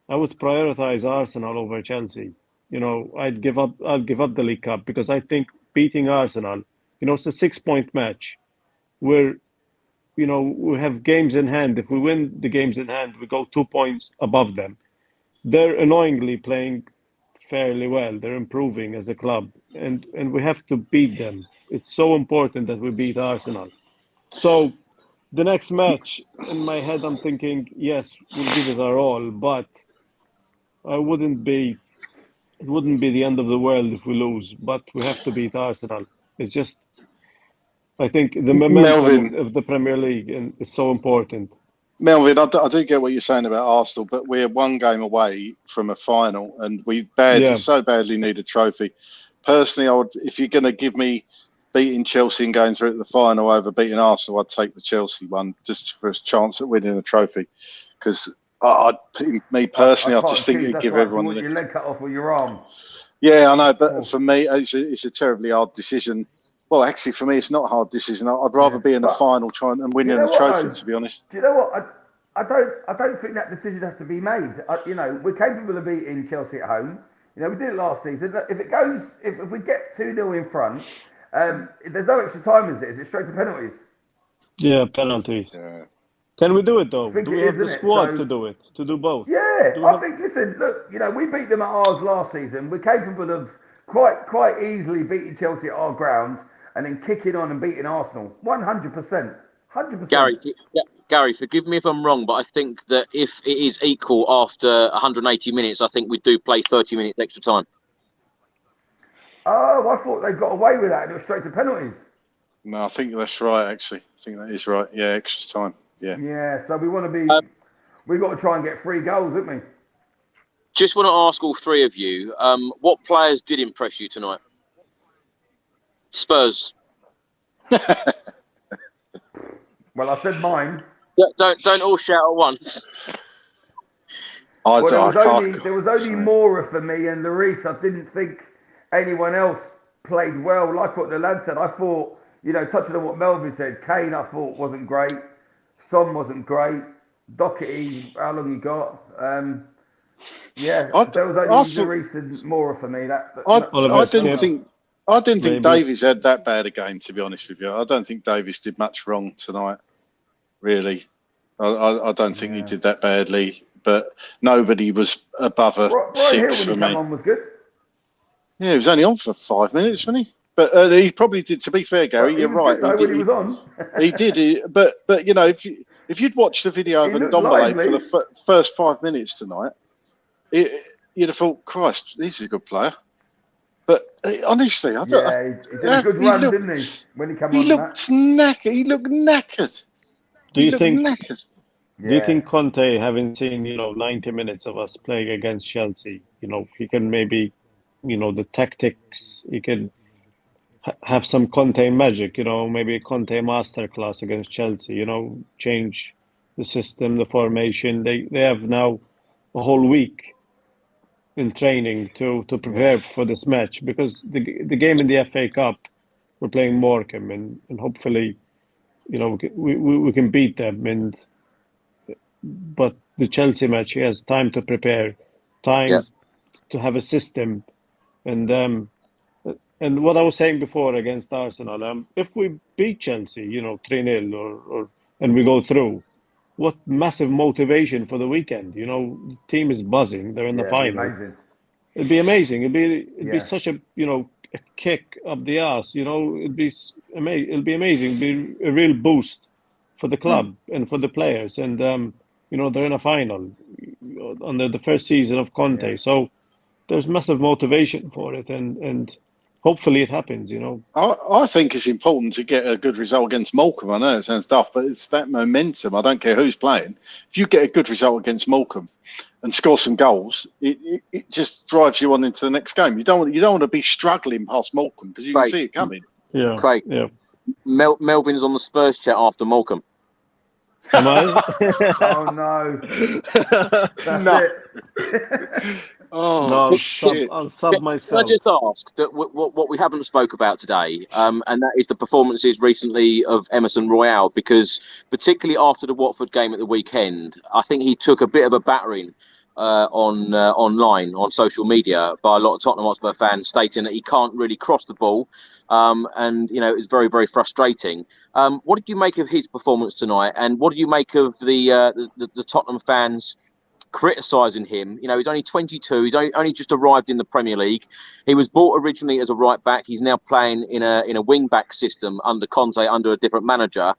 I would prioritize Arsenal over Chelsea. You know, I'd give up the League Cup because I think beating Arsenal, you know, it's a 6-point match. We have games in hand. If we win the games in hand, we go 2 points above them. They're annoyingly playing fairly well. They're improving as a club, and we have to beat them. It's so important that we beat Arsenal. So the next match, in my head, I'm thinking, yes, we'll give it our all, but it wouldn't be the end of the world if we lose. But we have to beat Arsenal. It's just, I think the momentum of the Premier League is so important. Melvin, I do get what you're saying about Arsenal, but we're 1 game away from a final, and we so badly need a trophy. Personally, if you're going to give me beating Chelsea and going through to the final over beating Arsenal, I'd take the Chelsea one just for a chance at winning a trophy. Because me personally, I just think it'd give everyone your leg cut off or your arm. Yeah, I know, but for me, it's a terribly hard decision. Well, actually, for me, it's not a hard decision. I'd rather be in the final trying and winning a trophy, to be honest. Do you know what? I don't think that decision has to be made. You know, we're capable of beating Chelsea at home. You know, we did it last season. If we get 2-0 in front, there's no extra time, is it? Is it straight to penalties? Yeah, penalties. Yeah. Can we do it though? Do we have the squad to do it? To do both? Yeah, I think. Listen, look. You know, we beat them at ours last season. We're capable of quite easily beating Chelsea at our ground and then kicking on and beating Arsenal. 100%. 100%. Gary, forgive me if I'm wrong, but I think that if it is equal after 180 minutes, I think we do play 30 minutes extra time. Oh, I thought they got away with that and it was straight to penalties. No, I think that's right. Actually, I think that is right. Yeah, extra time. Yeah. Yeah. So we want to be. We've got to try and get 3 goals, haven't we? Just want to ask all 3 of you, what players did impress you tonight? Spurs. Well, I said mine. Don't all shout at once. There was only Mora for me and Lloris. I didn't think anyone else played well. Like what the lad said, I thought, touching on what Melvin said, Kane I thought wasn't great. Son wasn't great. Doherty, how long you got? There was only Lloris and Mora for me. I didn't think Davies had that bad a game, to be honest with you. I don't think Davies did much wrong tonight, really. I don't think he did that badly, but nobody was above a 6 for me. On was good. Yeah, he was only on for 5 minutes, wasn't he? But he probably did. To be fair, Gary, you're right. When he was on, he did. But if you'd watched the video of Ndombele for the first 5 minutes tonight, you'd have thought, Christ, he's a good player. But honestly, he did a good run, didn't he? When he came on, he looked knackered. He looked knackered. Do you think Conte, having seen 90 minutes of us playing against Chelsea, he can maybe, the tactics, he can have some Conte magic, maybe a Conte masterclass against Chelsea, change the system, the formation. They have now a whole week in training to prepare for this match, because the game in the FA Cup, we're playing Morecambe, and hopefully, we can beat them. But the Chelsea match, he has time to prepare, time to have a system, and what I was saying before against Arsenal, if we beat Chelsea, 3-0 or and we go through, what massive motivation for the weekend. The team is buzzing. They're in the final. It'd be amazing. It'd be such a a kick up the ass. It'd be amazing. It'd be amazing. It'd be a real boost for the club and for the players. And they're in a final under the first season of Conte. Yeah. So there's massive motivation for it, and hopefully it happens. I think it's important to get a good result against Morecambe. I know it sounds daft, but it's that momentum. I don't care who's playing. If you get a good result against Morecambe and score some goals, it just drives you on into the next game. You don't want to be struggling past Morecambe, because you can see it coming. Yeah, Craig. Yeah. Melvin's on the Spurs chat after Morecambe. Am I? Oh no! That's it. Oh, no, shit. I'll sub myself. Can I just ask that what we haven't spoke about today, and that is the performances recently of Emerson Royale, because particularly after the Watford game at the weekend, I think he took a bit of a battering online on social media by a lot of Tottenham Hotspur fans, stating that he can't really cross the ball, and it's very, very frustrating. What did you make of his performance tonight, and what do you make of the Tottenham fans criticising him? He's only 22. He's only just arrived in the Premier League. He was bought originally as a right back. He's now playing in a wing back system under Conte, under a different manager.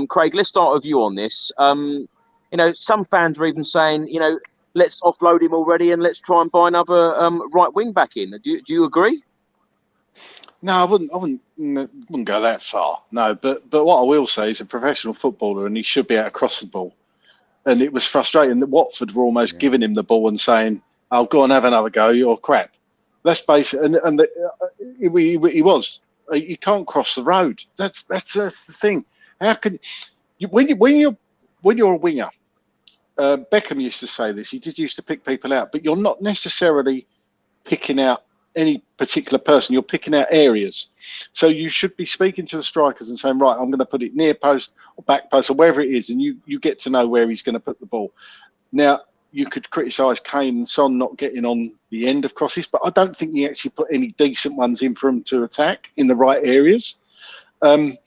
Craig, let's start with you on this. Some fans are even saying, let's offload him already and let's try and buy another right wing back in. Do you agree? No, I wouldn't go that far. No, but what I will say, he's a professional footballer and he should be able to cross the ball. And it was frustrating that Watford were almost giving him the ball and saying, "Oh, go and have another go. You're crap." That's basic. And he was. You can't cross the road. That's the thing. How can you when you're a winger? Beckham used to say this. He did used to pick people out, but you're not necessarily picking out any particular person. You're picking out areas. So you should be speaking to the strikers and saying, right, I'm going to put it near post or back post or wherever it is, and you get to know where he's going to put the ball. Now, you could criticise Kane and Son not getting on the end of crosses, but I don't think he actually put any decent ones in for him to attack in the right areas. But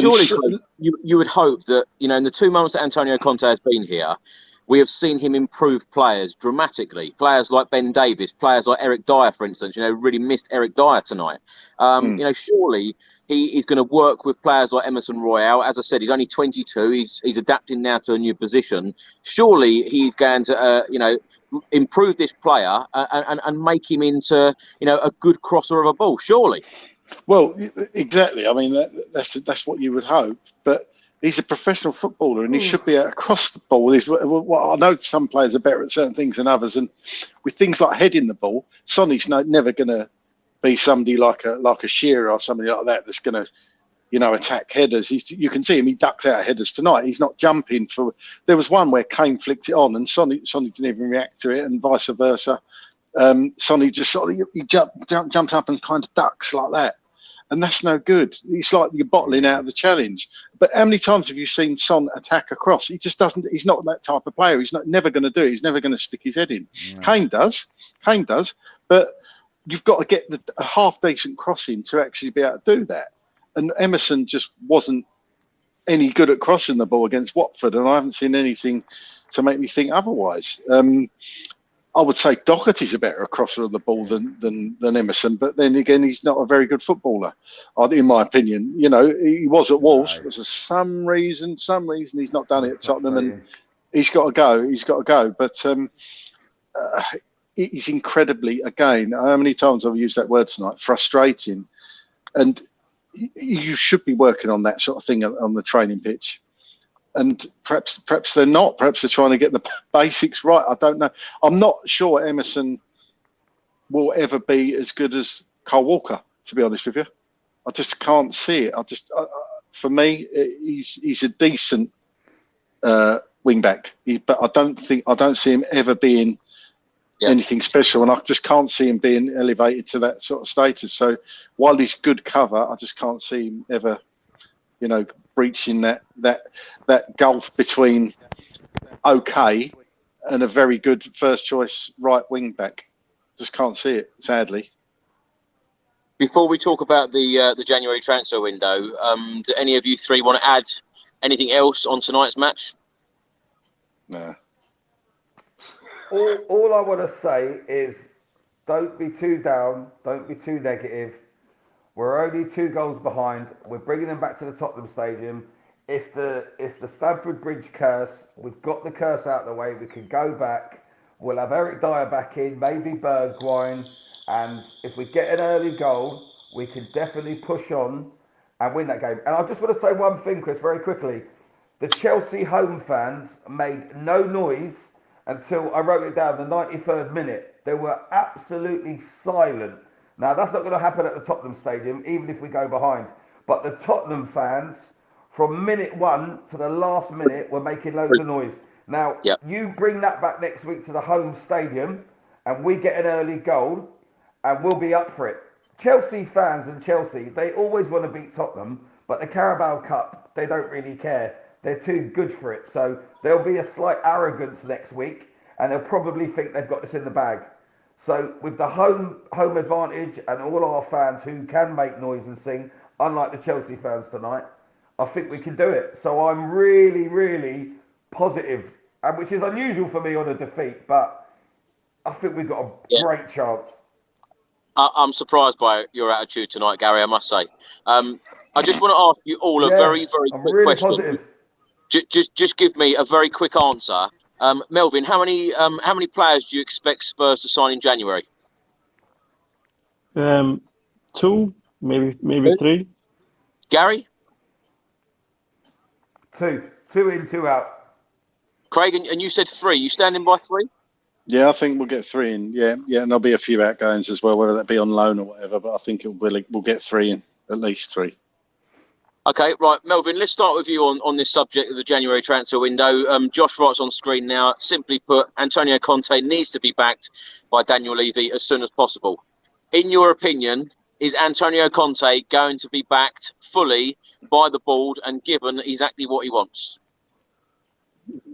surely you would hope that, in the 2 months that Antonio Conte has been here, we have seen him improve players dramatically. Players like Ben Davies, players like Eric Dyer, for instance. Really missed Eric Dyer tonight. Surely he is going to work with players like Emerson Royale. As I said, he's only 22. He's adapting now to a new position. Surely he's going to, improve this player and make him into, a good crosser of a ball. Surely. Well, exactly. I mean, that's what you would hope. But he's a professional footballer, and he should be across the ball. Well, I know some players are better at certain things than others, and with things like heading the ball, Sonny's never going to be somebody like a Shearer or somebody like that that's going to, attack headers. You can see him; he ducked out headers tonight. He's not jumping for. There was one where Kane flicked it on, and Sonny didn't even react to it, and vice versa. Sonny just he jumps up and kind of ducks like that. And that's no good. It's like you're bottling out of the challenge. But how many times have you seen Son attack across? He just doesn't. He's not that type of player. He's never going to do it. He's never going to stick his head in. No. Kane does. But you've got to get a half decent crossing to actually be able to do that. And Emerson just wasn't any good at crossing the ball against Watford, and I haven't seen anything to make me think otherwise. I would say Doherty's a better crosser of the ball than Emerson, but then again, he's not a very good footballer, in my opinion. He was at Wolves, but for some reason he's not done it at Tottenham, and he's got to go. But he's incredibly, again, how many times I've used that word tonight, frustrating. And you should be working on that sort of thing on the training pitch. And perhaps they're not. Perhaps they're trying to get the basics right. I don't know. I'm not sure Emerson will ever be as good as Kyle Walker, to be honest with you. I just can't see it. For me, he's a decent wing back, but I don't see him ever being anything special, and I just can't see him being elevated to that sort of status. So while he's good cover, I just can't see him ever, breaching that gulf between okay and a very good first choice right wing back. Just can't see it, sadly. Before we talk about the January transfer window, do any of you three want to add anything else on tonight's match? No. All I want to say is don't be too down, don't be too negative. We're only 2 goals behind. We're bringing them back to the Tottenham Stadium. It's the Stamford Bridge curse. We've got the curse out of the way. We can go back. We'll have Eric Dyer back in, maybe Bergwijn. And if we get an early goal, we can definitely push on and win that game. And I just want to say one thing, Chris, very quickly. The Chelsea home fans made no noise until I wrote it down, the 93rd minute. They were absolutely silent. Now, that's not going to happen at the Tottenham Stadium, even if we go behind. But the Tottenham fans, from minute 1 to the last minute, were making loads of noise. Now, you bring that back next week to the home stadium, and we get an early goal, and we'll be up for it. Chelsea fans and Chelsea, they always want to beat Tottenham, but the Carabao Cup, they don't really care. They're too good for it. So there'll be a slight arrogance next week, and they'll probably think they've got this in the bag. So with the home advantage and all our fans who can make noise and sing, unlike the Chelsea fans tonight, I think we can do it. So I'm really, really positive, and which is unusual for me on a defeat, but I think we've got a great chance. I'm surprised by your attitude tonight, Gary, I must say. I just want to ask you all a very, very quick really question. Positive. Just give me a very quick answer. Melvin, how many players do you expect Spurs to sign in January? 2, maybe 3. Gary? 2. 2 in, 2 out. Craig, and you said 3. You standing by 3? Yeah, I think we'll get 3 in. Yeah, and there'll be a few outgoings as well, whether that be on loan or whatever. But I think we'll get 3 in, at least 3. Okay, right, Melvin, let's start with you on this subject of the January transfer window. Josh writes on screen now, simply put, Antonio Conte needs to be backed by Daniel Levy as soon as possible. In your opinion, is Antonio Conte going to be backed fully by the board and given exactly what he wants?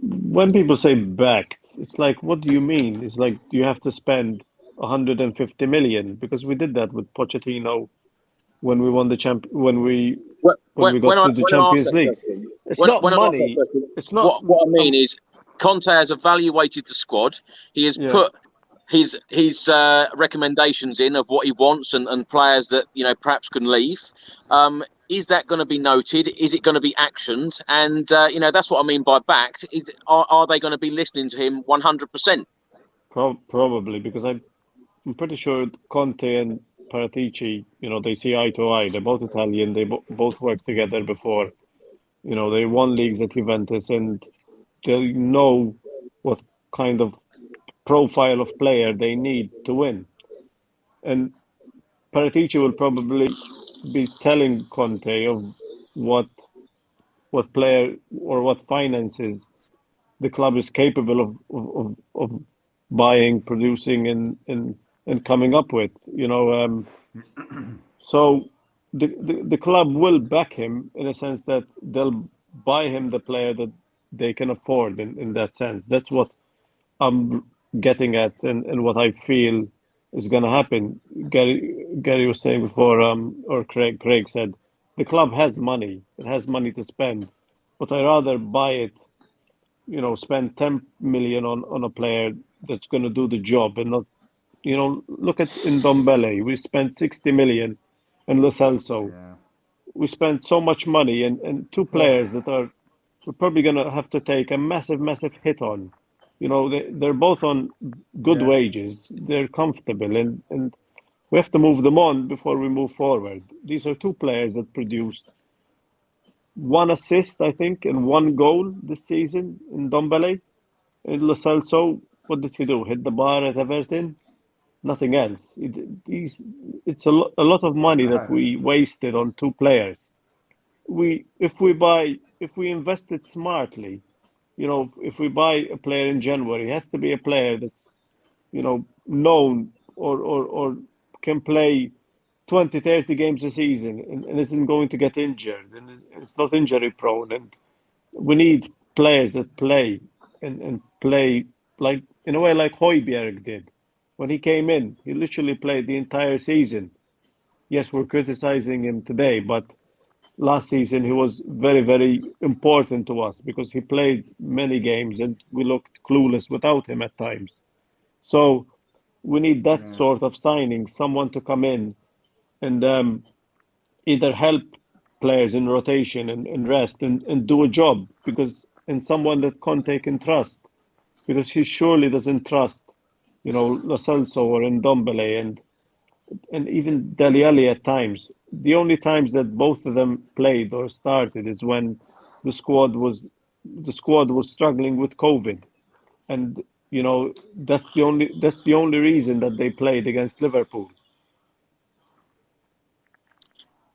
When people say backed, it's like, what do you mean? It's like, you have to spend 150 million, because we did that with Pochettino when we won the when we got to the Champions League. It's not money. It's not. What I mean is, Conte has evaluated the squad. He has put his recommendations in of what he wants and players that perhaps can leave. Is that going to be noted? Is it going to be actioned? And that's what I mean by backed. Are they going to be listening to him 100%? Probably, because I'm pretty sure Conte and Paratici, they see eye to eye. They're both Italian. They both worked together before. They won leagues at Juventus, and they know what kind of profile of player they need to win. And Paratici will probably be telling Conte of what player or what finances the club is capable of buying, producing, and coming up with. So the club will back him in a sense that they'll buy him the player that they can afford in that sense. That's what I'm getting at, and what I feel is going to happen. Gary was saying before, or Craig said, the club has money. It has money to spend, but I'd rather buy it, spend 10 million on a player that's going to do the job and not, look at Ndombele. We spent 60 million and Lo Celso. Yeah. We spent so much money and two players that we're probably going to have to take a massive hit on. They're both on good wages. They're comfortable, and we have to move them on before we move forward. These are two players that produced 1 assist, I think, and 1 goal this season in Ndombele. And Lo Celso, what did he do? Hit the bar at Everton? Nothing else. It's a lot of money that we wasted on two players. If we invested smartly, if we buy a player in January, it has to be a player that's, known or can play 20, 30 games a season and isn't going to get injured and it's not injury prone. And we need players that play and play like, in a way, like Højbjerg did. When he came in, he literally played the entire season. Yes, we're criticizing him today, but last season he was very, very important to us because he played many games and we looked clueless without him at times. So we need that sort of signing, someone to come in and either help players in rotation and rest and do a job, and someone that Conte can trust, because he surely doesn't trust, Lo Celso or Ndombele and even Dele Alli at times. The only times that both of them played or started is when the squad was struggling with COVID, and that's the only reason that they played against Liverpool.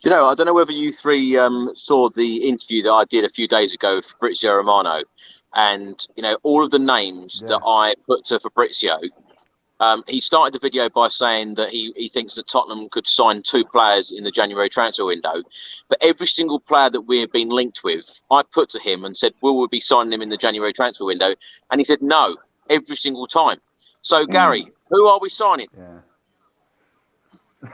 I don't know whether you three saw the interview that I did a few days ago for Fabrizio Romano, and all of the names that I put to Fabrizio. He started the video by saying that he thinks that Tottenham could sign 2 players in the January transfer window. But every single player that we've been linked with, I put to him and said, will we be signing him in the January transfer window? And he said no, every single time. So, Gary, who are we signing? Yeah.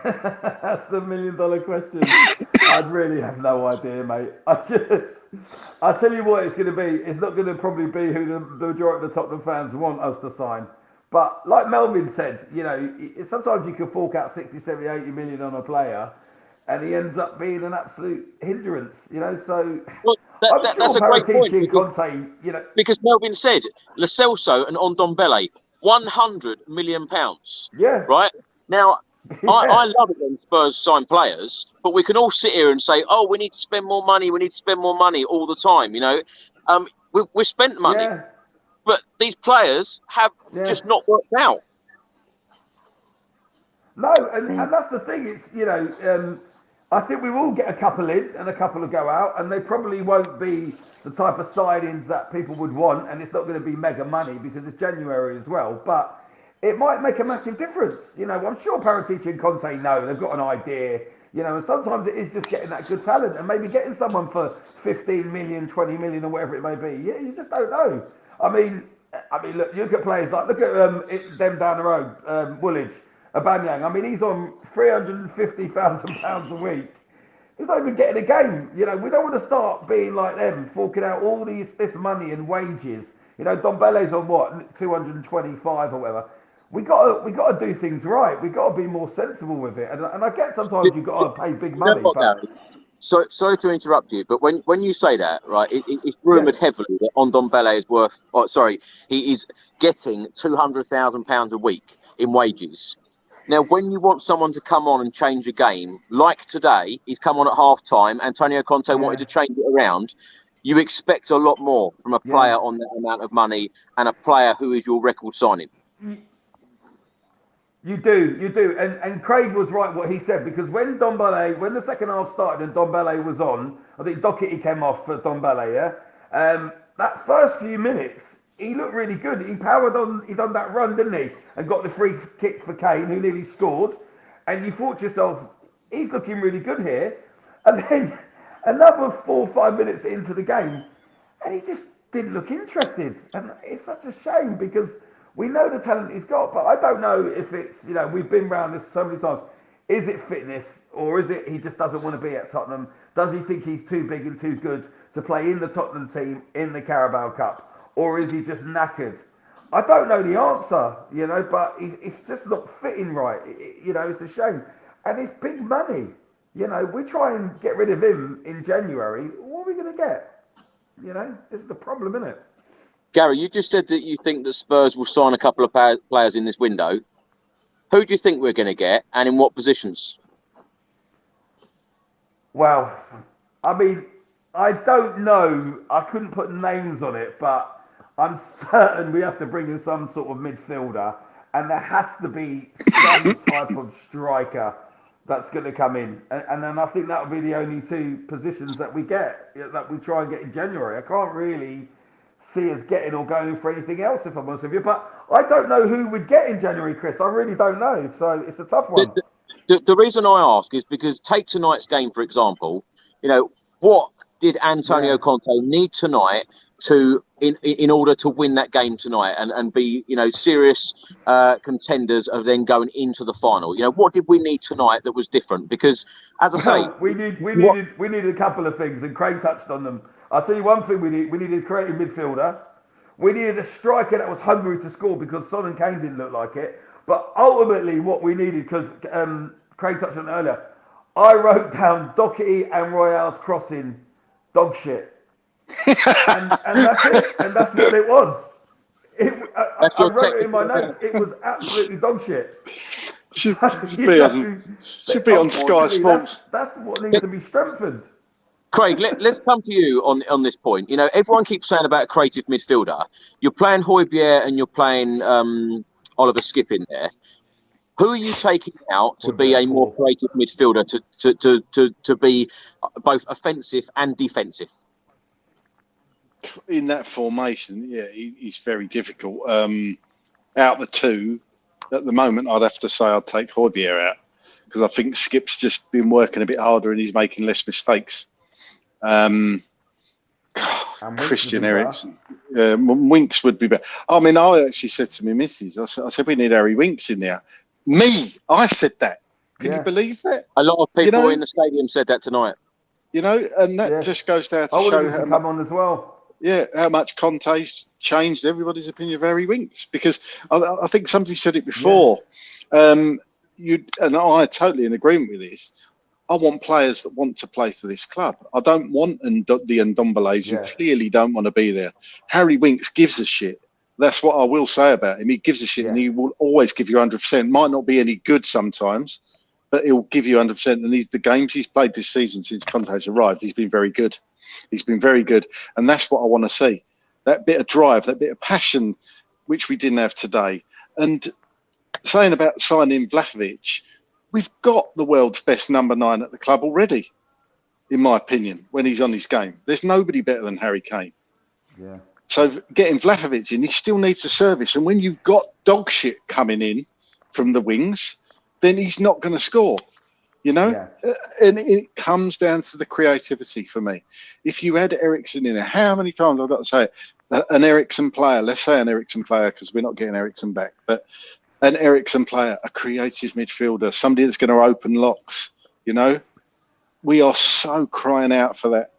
That's the $1 million question. I really have no idea, mate. I tell you what it's going to be. It's not going to probably be who the majority of the Tottenham fans want us to sign. But like Melvin said, sometimes you can fork out 60, 70, 80 million on a player and he ends up being an absolute hindrance, so well, that's a great point. And Conte, because Melvin said Lo Celso and Ndombele, £100 million. Yeah. Right? Now, I love it when Spurs sign players, but we can all sit here and say, oh, we need to spend more money all the time, we've spent money. Yeah. But these players have just not worked out. No, and that's the thing. It's, I think we will get a couple in and a couple will go out, and they probably won't be the type of signings that people would want, and it's not going to be mega money because it's January as well. But it might make a massive difference. I'm sure Paratici and Conte know they've got an idea. And sometimes it is just getting that good talent and maybe getting someone for 15 million, 20 million, or whatever it may be. Yeah, you just don't know. I mean, look at players like them down the road, Woolwich, Aubameyang. I mean, he's on £350,000 a week. He's not even getting a game. We don't want to start being like them, forking out all this money and wages. Ndombele's on what, 225 or whatever. We got to do things right. We got to be more sensible with it. And I get sometimes you've got to pay big money. But so sorry to interrupt you, but when you say that, right, it's rumoured heavily that Ndombele is he is getting £200,000 a week in wages. Now, when you want someone to come on and change a game, like today, he's come on at half-time, Antonio Conte wanted to change it around, you expect a lot more from a player on that amount of money and a player who is your record signing. You do. And Craig was right what he said, because when the second half started and Dombele was on, I think Doherty came off for Dombele, that first few minutes, he looked really good. He powered on, he done that run, didn't he? And got the free kick for Kane, who nearly scored. And you thought to yourself, he's looking really good here. And then another 4 or 5 minutes into the game, and he just didn't look interested. And it's such a shame, because we know the talent he's got, but I don't know if it's, we've been around this so many times. Is it fitness, or is it he just doesn't want to be at Tottenham? Does he think he's too big and too good to play in the Tottenham team in the Carabao Cup? Or is he just knackered? I don't know the answer, but it's just not fitting right. It's a shame. And it's big money. We try and get rid of him in January. What are we going to get? This is the problem, isn't it? Gary, you just said that you think that Spurs will sign a couple of players in this window. Who do you think we're going to get, and in what positions? Well, I mean, I don't know. I couldn't put names on it, but I'm certain we have to bring in some sort of midfielder, and there has to be some type of striker that's going to come in. And then I think that will be the only two positions that we get, that we try and get in January. I can't really see us getting or going for anything else, if I'm honest with you. But I don't know who we'd get in January, Chris. I really don't know. So it's a tough one. The reason I ask is because take tonight's game, for example. What did Antonio Conte need tonight to in order to win that game tonight and be serious contenders of then going into the final? What did we need tonight that was different? Because as I say, we needed a couple of things, and Craig touched on them. I'll tell you one thing: we needed a creative midfielder. We needed a striker that was hungry to score, because Son and Kane didn't look like it. But ultimately, what we needed, because Craig touched on it earlier, I wrote down Doherty and Royale's crossing, dog shit. and that's it. And that's what it was. I wrote it in my notes. It was absolutely dog shit. Should be on Sky Sports. That's what needs to be strengthened. Craig, let's come to you on this point. Everyone keeps saying about a creative midfielder. You're playing Højbjerg and you're playing Oliver Skip in there. Who are you taking out to be a more creative midfielder to be both offensive and defensive? In that formation, he's very difficult. Out the two, at the moment, I'd have to say I'd take Højbjerg out, because I think Skip's just been working a bit harder and he's making less mistakes. Christian Eriksen. Winks would be better. I mean, I actually said to my missus, I said we need Harry Winks in there. I said that. Can you believe that? A lot of people in the stadium said that tonight. And that just goes down to show how come on as well. Yeah, how much Conte's changed everybody's opinion of Harry Winks, because I think somebody said it before. And I totally in agreement with this. I want players that want to play for this club. I don't want the Ndombeles who clearly don't want to be there. Harry Winks gives a shit. That's what I will say about him. He gives a shit, and he will always give you 100%. Might not be any good sometimes, but he'll give you 100%. And the games he's played this season since Conte's arrived, he's been very good. He's been very good. And that's what I want to see. That bit of drive, that bit of passion, which we didn't have today. And saying about signing Vlahovic, we've got the world's best number 9 at the club already, in my opinion, when he's on his game. There's nobody better than Harry Kane. Yeah. So getting Vlahovic in, he still needs a service. And when you've got dog shit coming in from the wings, then he's not going to score, And it comes down to the creativity for me. If you had Eriksen in there, how many times I've got to say it? An Eriksen player, let's say an Eriksen player, because we're not getting Eriksen back, but an Eriksen player, a creative midfielder, somebody that's going to open locks, We are so crying out for that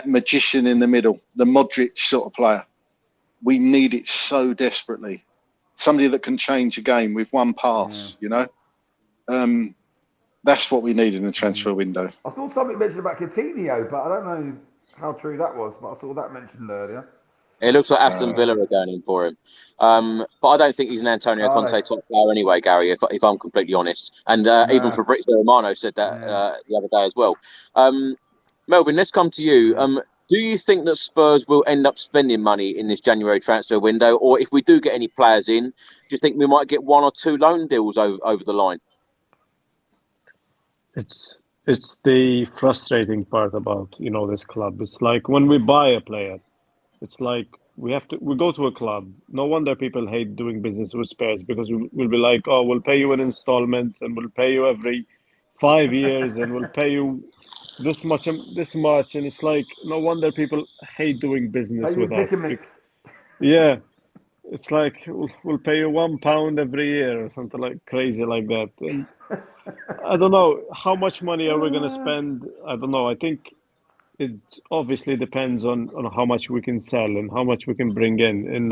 magician in the middle, the Modric sort of player. We need it so desperately. Somebody that can change a game with one pass, That's what we need in the transfer window. I saw something mentioned about Coutinho, but I don't know how true that was, but I saw that mentioned earlier. It looks like Aston Villa are going in for him. But I don't think he's an Antonio Conte type player anyway, Gary, if I'm completely honest. And even Fabrizio Romano said that the other day as well. Melvin, let's come to you. Do you think that Spurs will end up spending money in this January transfer window? Or if we do get any players in, do you think we might get 1 or 2 loan deals over the line? It's the frustrating part about, you know, this club. It's like when we buy a player, it's like we go to a club. No wonder people hate doing business with Spurs, because we'll be like, oh, we'll pay you in installments, and we'll pay you every 5 years, and we'll pay you this much, and it's like, no wonder people hate doing business with us. Yeah, it's like we'll pay you £1 every year or something like crazy like that. And I don't know how much money are we going to spend. I don't know. I think it obviously depends on how much we can sell and how much we can bring in,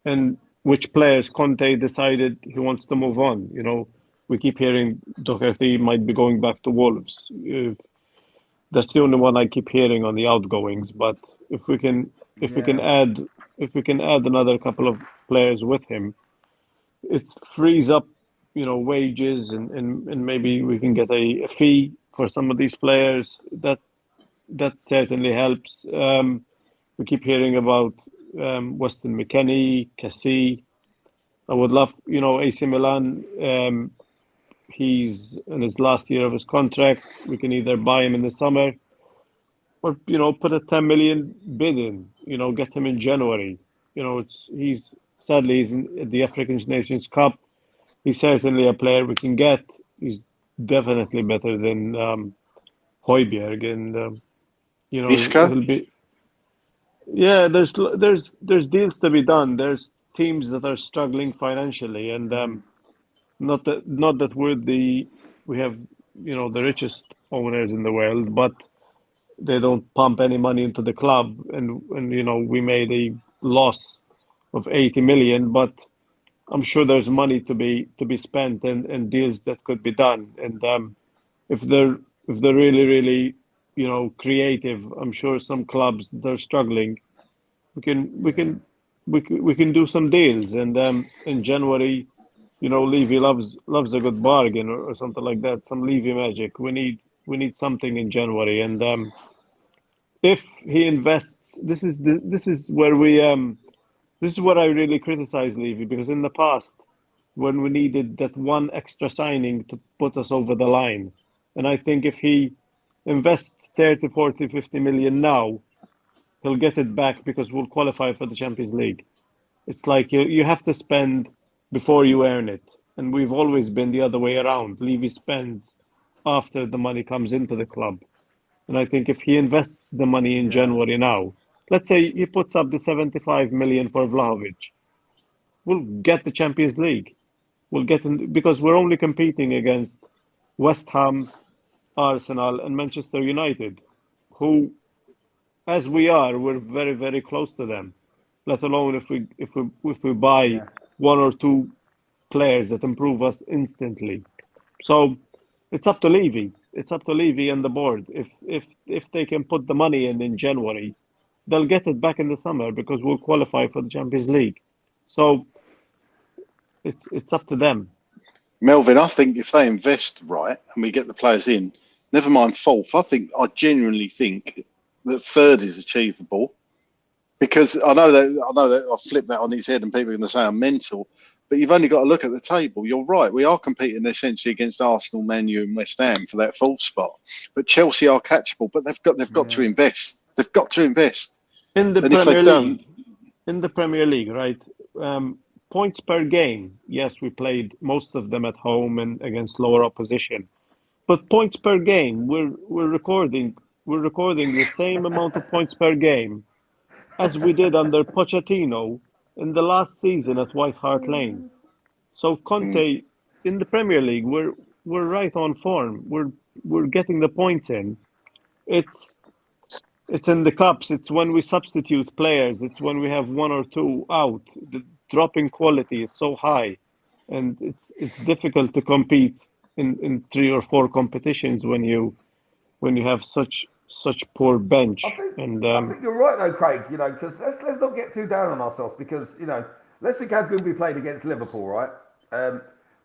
and which players Conte decided he wants to move on. You know, we keep hearing Doherty might be going back to Wolves. That's the only one I keep hearing on the outgoings. But if we can add another couple of players with him, it frees up, you know, wages, and maybe we can get a fee for some of these players. That certainly helps. We keep hearing about Weston McKennie, Cassie. I would love, you know, AC Milan. He's in his last year of his contract. We can either buy him in the summer, or, you know, put a 10 million bid in. You know, get him in January. You know, he's in the African Nations Cup. He's certainly a player we can get. He's definitely better than Højbjerg, and you know, it'll be. Yeah, there's deals to be done. There's teams that are struggling financially, and not that we have, you know, the richest owners in the world, but they don't pump any money into the club, and you know, we made a loss of 80 million, but I'm sure there's money to be spent, and deals that could be done. And if they're really, really, you know, creative, I'm sure some clubs that are struggling, we can do some deals. And in January, you know, Levy loves a good bargain, or something like that. Some Levy magic. We need something in January. And if he invests, this is where this is what I really criticize Levy, because in the past, when we needed that one extra signing to put us over the line, and I think if he invests 30, 40, 50 million now, he'll get it back, because we'll qualify for the Champions League. It's like you have to spend before you earn it. And we've always been the other way around. Levy spends after the money comes into the club. And I think if he invests the money in January now, let's say he puts up the 75 million for Vlahovic, we'll get the Champions League. We'll get in, because we're only competing against West Ham, Arsenal, and Manchester United, who, as we are, we're very, very close to them. Let alone if we buy 1 or 2 players that improve us instantly. So it's up to Levy. It's up to Levy and the board. If they can put the money in January, they'll get it back in the summer, because we'll qualify for the Champions League. So it's up to them. Melvin, I think if they invest right and we get the players in, never mind fourth, I genuinely think that third is achievable, because I know that I've flipped that on his head and people are going to say I'm mental, but you've only got to look at the table. You're right. We are competing essentially against Arsenal, Man U, and West Ham for that fourth spot. But Chelsea are catchable, but they've got to invest. They've got to invest in the and Premier League. In the Premier League, right? Points per game. Yes, we played most of them at home and against lower opposition, but points per game, we're recording the same amount of points per game as we did under Pochettino in the last season at White Hart Lane. So Conte, in the Premier League, we're right on form. We're getting the points in. It's in the cups. It's when we substitute players. It's when we have 1 or 2 out. The drop in quality is so high, and it's difficult to compete in 3 or 4 competitions when you have such such poor bench. I think And you're right though, Craig. You know, because let's not get too down on ourselves because let's think how good we played against Liverpool, right?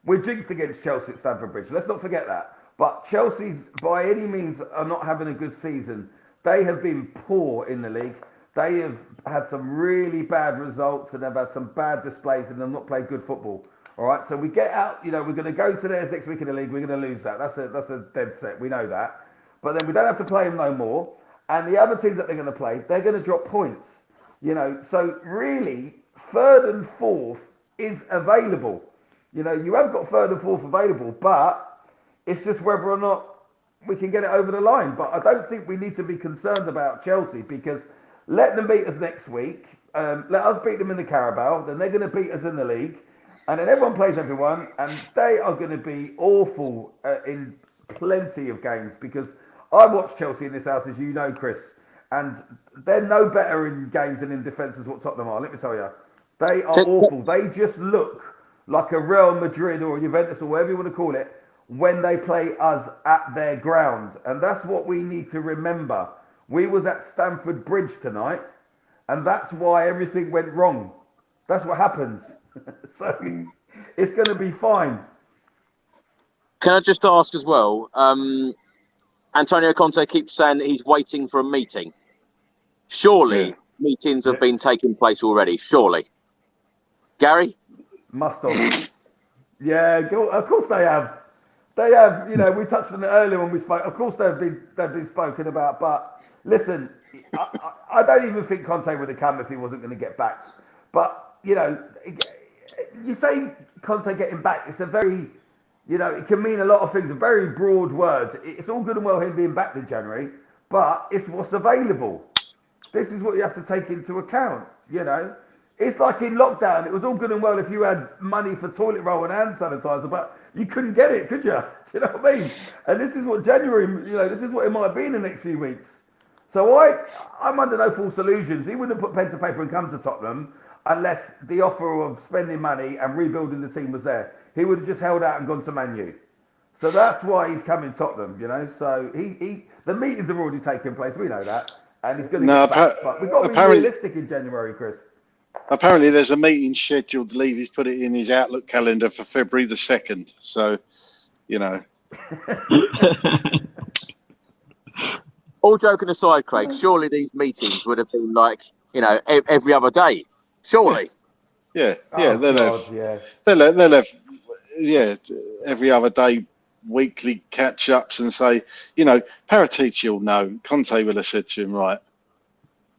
We're jinxed against Chelsea at Stamford Bridge. Let's not forget that. But Chelsea's by any means are not having a good season. They have been poor in the league. They have had some really bad results and they've had some bad displays and they've not played good football. All right, so we get out. We're going to go to theirs next week in the league. We're going to lose that. That's a dead set. We know that. But then we don't have to play them no more. And the other teams that they're going to play, they're going to drop points. So really, third and fourth is available. You have got third and fourth available, but it's just whether or not we can get it over the line. But I don't think we need to be concerned about Chelsea because let them beat us next week. Let us beat them in the Carabao. Then they're going to beat us in the league. And then everyone plays everyone. And they are going to be awful in plenty of games because I watch Chelsea in this house, as you know, Chris. And they're no better in games and in defence as what Tottenham are. Let me tell you. They are awful. They just look like a Real Madrid or a Juventus or whatever you want to call it when they play us at their ground. And that's what we need to remember. We was at Stamford Bridge tonight, and that's why everything went wrong. That's what happens. So it's going to be fine. Can I just ask as well, Antonio Conte keeps saying that he's waiting for a meeting. Surely meetings have been taking place already, surely. Gary? Must have. Yeah, of course they have. They have, we touched on it earlier when we spoke. Of course they've been spoken about. But listen, I don't even think Conte would have come if he wasn't going to get back. But, you say Conte getting back, it's a very, it can mean a lot of things, a very broad word. It's all good and well him being back in January, but it's what's available. This is what you have to take into account, It's like in lockdown, it was all good and well if you had money for toilet roll and hand sanitizer, but you couldn't get it, could you? Do you know what I mean? And this is what January, this is what it might be in the next few weeks. So I'm under no false illusions. He wouldn't have put pen to paper and come to Tottenham unless the offer of spending money and rebuilding the team was there. He would have just held out and gone to Man U. So that's why he's coming to Tottenham, So the meetings have already taken place. We know that. And he's going to get back. But we've got to be realistic in January, Chris. Apparently, there's a meeting scheduled to leave. He's put it in his Outlook calendar for February the 2nd. So, All joking aside, Craig, surely these meetings would have been like, every other day. Surely. Yeah. They'll have every other day weekly catch-ups and say, Paratici will know. Conte will have said to him, right,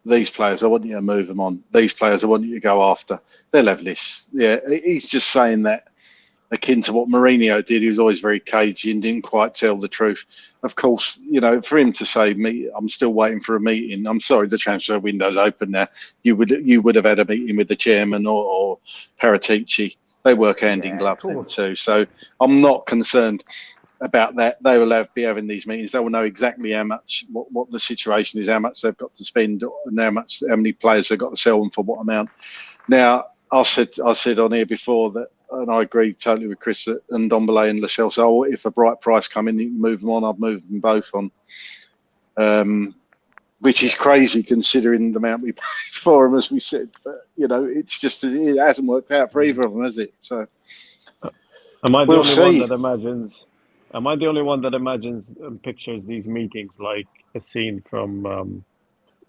these players, I want you to move them on. These players, I want you to go after. They'll have lists. Yeah, he's just saying that akin to what Mourinho did. He was always very cagey and didn't quite tell the truth. Of course, for him to say, I'm still waiting for a meeting. I'm sorry, the transfer window's open now. You would have had a meeting with the chairman or Paratici. They work hand in glove then too. So I'm not concerned about that. They will be having these meetings. They will know exactly how much, what the situation is, how much they've got to spend, and how many players they've got to sell them for what amount. Now, I said on here before that, and I agree totally with Chris and Ndombele and Lascelles. So if a bright price come in, you can move them on. I'd move them both on, which is crazy considering the amount we paid for them, as we said. But it's just it hasn't worked out for either of them, has it? So am I the only one that imagines? Am I the only one that imagines and pictures these meetings like a scene from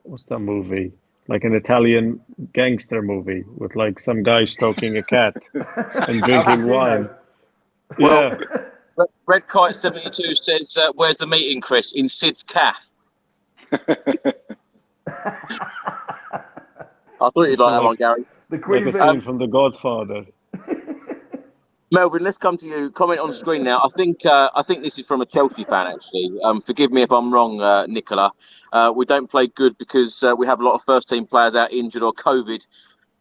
what's that movie? Like an Italian gangster movie with like some guy stroking a cat and drinking wine. Well, Red Kite 72 says, "Where's the meeting, Chris? In Sid's calf." I thought you'd like that one, Gary. The Queen like a scene from The Godfather. Melvin, let's come to you. Comment on screen now. I think this is from a Chelsea fan, actually. Forgive me if I'm wrong, Nicola. We don't play good because we have a lot of first-team players out injured or COVID,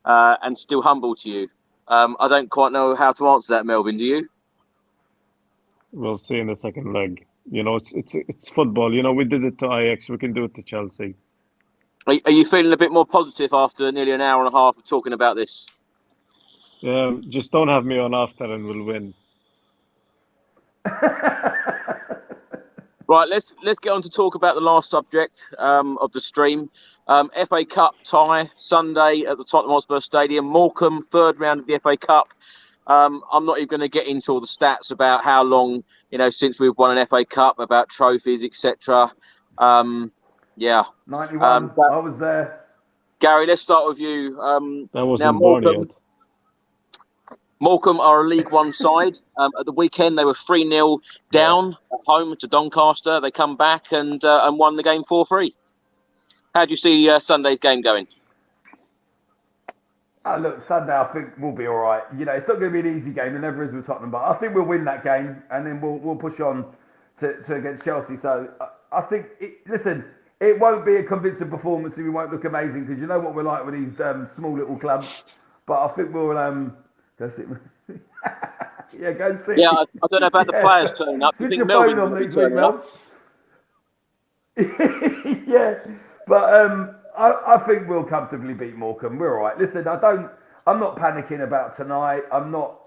and still humble to you. I don't quite know how to answer that, Melvin. Do you? We'll see in the second leg. It's football. We did it to Ajax. We can do it to Chelsea. Are you feeling a bit more positive after nearly an hour and a half of talking about this? Just don't have me on after and we'll win. Right, let's get on to talk about the last subject of the stream. FA Cup tie Sunday at the Tottenham Hotspur Stadium. Morecambe, third round of the FA Cup. I'm not even going to get into all the stats about how long since we've won an FA Cup, about trophies, etc. Yeah, 91. I was there. Gary, let's start with you. That wasn't born yet. Morecambe are a League One side. At the weekend, they were 3-0 down at home to Doncaster. They come back and won the game 4-3. How do you see Sunday's game going? Look, Sunday I think we'll be all right. It's not going to be an easy game. It never is with Tottenham, but I think we'll win that game and then we'll push on to against Chelsea. So I think, it won't be a convincing performance and we won't look amazing because you know what we're like with these small little clubs. But I think we'll go see. Yeah, go see. Yeah, I don't know about the players turning up. Switch your phone on next week, Mel. Yeah, but I think we'll comfortably beat Morecambe. We're all right. Listen, I'm not panicking about tonight. I'm not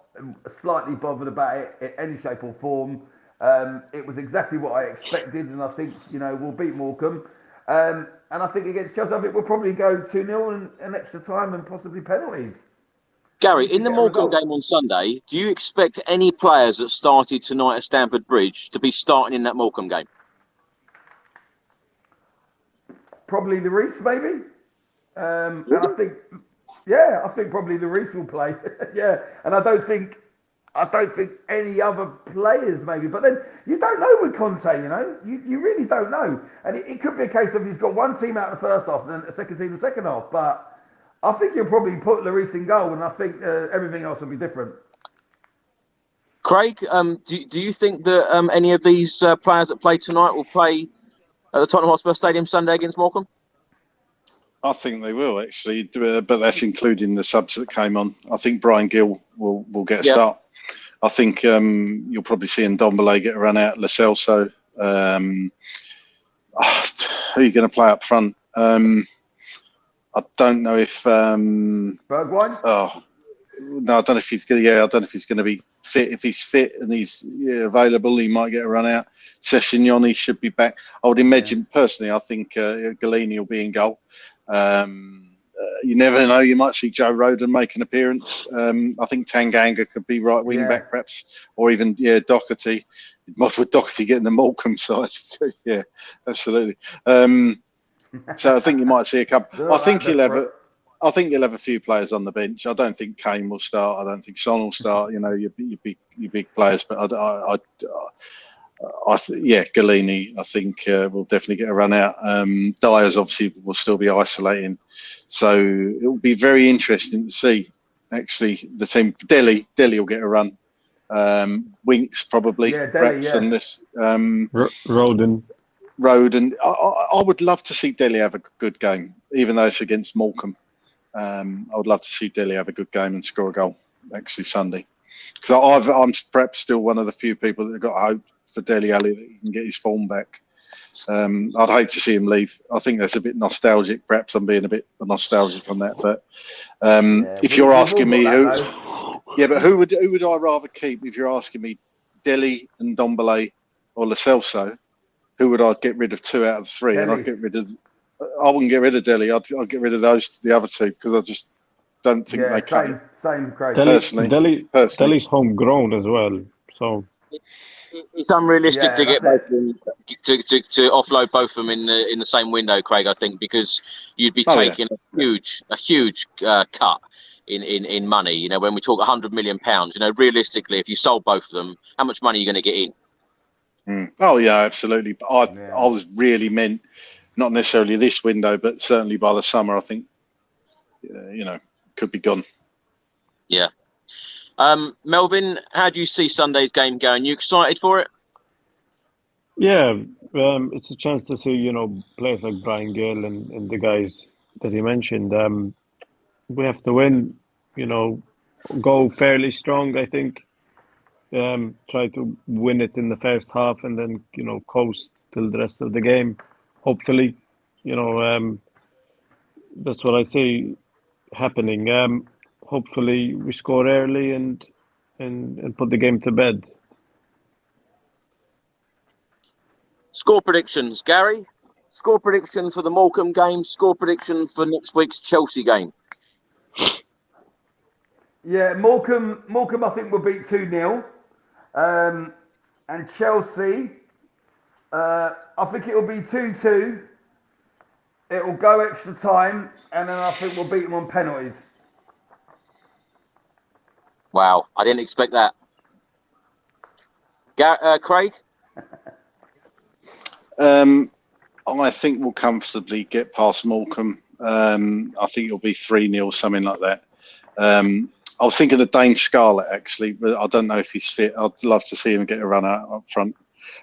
slightly bothered about it in any shape or form. It was exactly what I expected, and I think we'll beat Morecambe. And I think against Chelsea, I think we'll probably go 2-0 and extra time and possibly penalties. Gary, in the Morecambe game on Sunday, do you expect any players that started tonight at Stamford Bridge to be starting in that Morecambe game? Probably Lloris, maybe. And I think probably Lloris will play. Yeah, and I don't think any other players maybe. But then you don't know with Conte. You really don't know. And it could be a case of he's got one team out in the first half and then a second team in the second half. But I think he'll probably put Lloris in goal, and I think everything else will be different. Craig, do you think that any of these players that play tonight will play at the Tottenham Hotspur Stadium Sunday against Morecambe? I think they will actually, but that's including the subs that came on. I think Brian Gill will get a start. I think you'll probably see Ndombele get a run out. Lo Celso. Who are you going to play up front? I don't know if Bergwijn. Oh no, I don't know if he's going to. Yeah, I don't know if he's going to be fit. If he's fit and he's available, he might get a run out. Sessignoni should be back. I would imagine personally. I think Galini will be in goal. You never know. You might see Joe Rodon make an appearance. I think Tanganga could be right wing back perhaps, or even Doherty. Would Doherty get in the Morecambe side? Yeah, absolutely. So I think you might see a couple. I think you'll have a few players on the bench. I don't think Kane will start. I don't think Son will start. Your big players. But Galini, I think will definitely get a run out. Dyers obviously will still be isolating, so it will be very interesting to see. Actually, the team Delhi will get a run. Winks probably, perhaps, and this Rodon. I would love to see Delhi have a good game, even though it's against Morecambe. I would love to see Delhi have a good game and score a goal actually Sunday. Because I'm perhaps still one of the few people that have got hope for Dele Alli that he can get his form back. I'd hate to see him leave. I think that's a bit nostalgic. Perhaps I'm being a bit nostalgic on that. But if you're asking me who would I rather keep? If you're asking me, Dele and Ndombele or Lo Celso, who would I get rid of 2 out of 3? Dele. And I wouldn't get rid of Dele. I'd get rid of the other 2 because I just don't think they can. Same, Craig. Dele's homegrown as well, so it's unrealistic to get both of them, to offload both of them in the same window, Craig. I think because you'd be taking a huge cut in money. When we talk £100 million, realistically, if you sold both of them, how much money are you going to get in? Oh yeah, absolutely. But I was really meant not necessarily this window, but certainly by the summer. I think could be gone. Yeah. Melvin, how do you see Sunday's game going? You excited for it? Yeah, it's a chance to see players like Brian Gill and the guys that he mentioned. We have to win. Go fairly strong. I think. Try to win it in the first half and then coast till the rest of the game. Hopefully, that's what I see happening. Hopefully we score early and put the game to bed. Score predictions, Gary. Score prediction for the Morecambe game. Score prediction for next week's Chelsea game. Yeah, Morecambe I think will beat 2-0. And Chelsea, I think it will be 2-2. It will go extra time, and then I think we'll beat them on penalties. Wow, I didn't expect that. Craig? I think we'll comfortably get past Morecambe. I think it'll be 3-0, something like that. I was thinking of Dane Scarlett, actually, but I don't know if he's fit. I'd love to see him get a run out up front.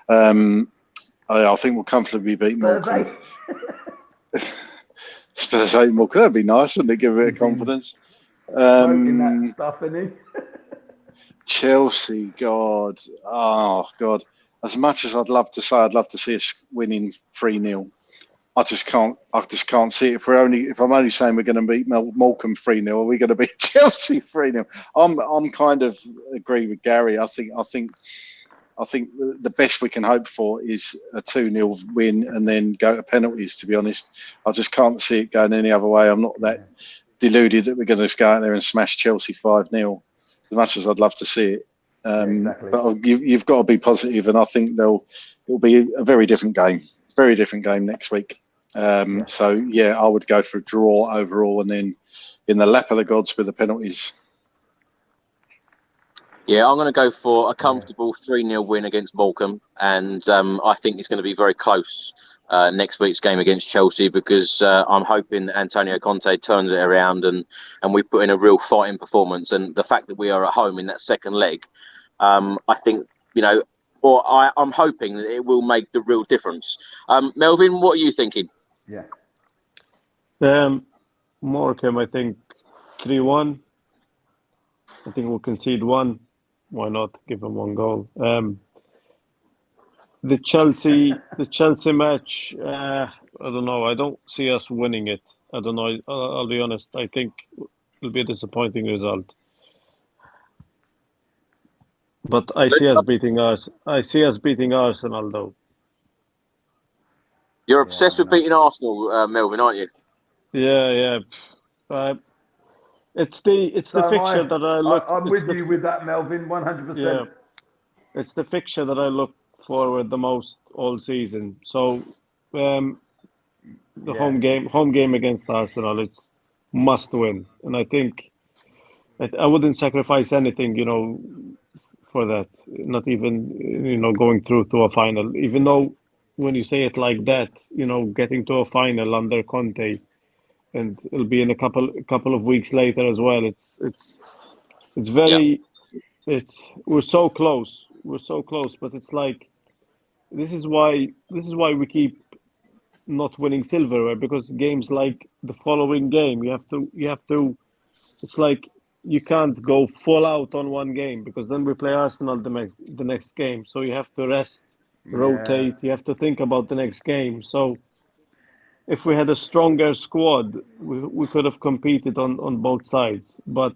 I think we'll comfortably beat Morecambe. Spurs 8 Morecambe. That'd be nice, wouldn't it? Give a bit of confidence. That stuff, isn't he? Chelsea, God. Oh, God. As much as I'd love to say I'd love to see us winning 3-0, I just can't see it. If I'm only saying we're going to beat Morecambe 3-0, are we going to beat Chelsea 3-0? I'm kind of agree with Gary. I think the best we can hope for is a 2-0 win and then go to penalties, to be honest. I just can't see it going any other way. I'm not that deluded that we're going to just go out there and smash Chelsea 5-0, as much as I'd love to see it. Exactly. But you've got to be positive, and I think it'll be a very different game. Very different game next week. So, yeah, I would go for a draw overall, and then in the lap of the gods with the penalties. Yeah, I'm going to go for a comfortable 3-0 win against Morecambe, and I think it's going to be very close next week's game against Chelsea, because I'm hoping Antonio Conte turns it around and we put in a real fighting performance. And the fact that we are at home in that second leg, I think, I'm hoping that it will make the real difference. Melvin, what are you thinking? Yeah. Morecambe, I think 3-1. I think we'll concede 1. Why not give them 1 goal? The Chelsea match, I don't know. I don't see us winning it. I don't know. I'll be honest. I think it'll be a disappointing result. But I see us beating Arsenal, though. You're obsessed with beating Arsenal, Melvin, aren't you? Yeah. It's the fixture that I look. I'm with you with that, Melvin, 100%. Yeah, it's the fixture that I look forward the most all season. So, home game against Arsenal, it's must win, and I think I wouldn't sacrifice anything, for that. Not even going through to a final. Even though when you say it like that, getting to a final under Conte. And it'll be in a couple of weeks later as well. We're so close. But it's like this is why we keep not winning silverware, because games like the following game, you have to. It's like you can't go full out on one game, because then we play Arsenal the next game. So you have to rest, rotate. You have to think about the next game. So. If we had a stronger squad, we could have competed on both sides. But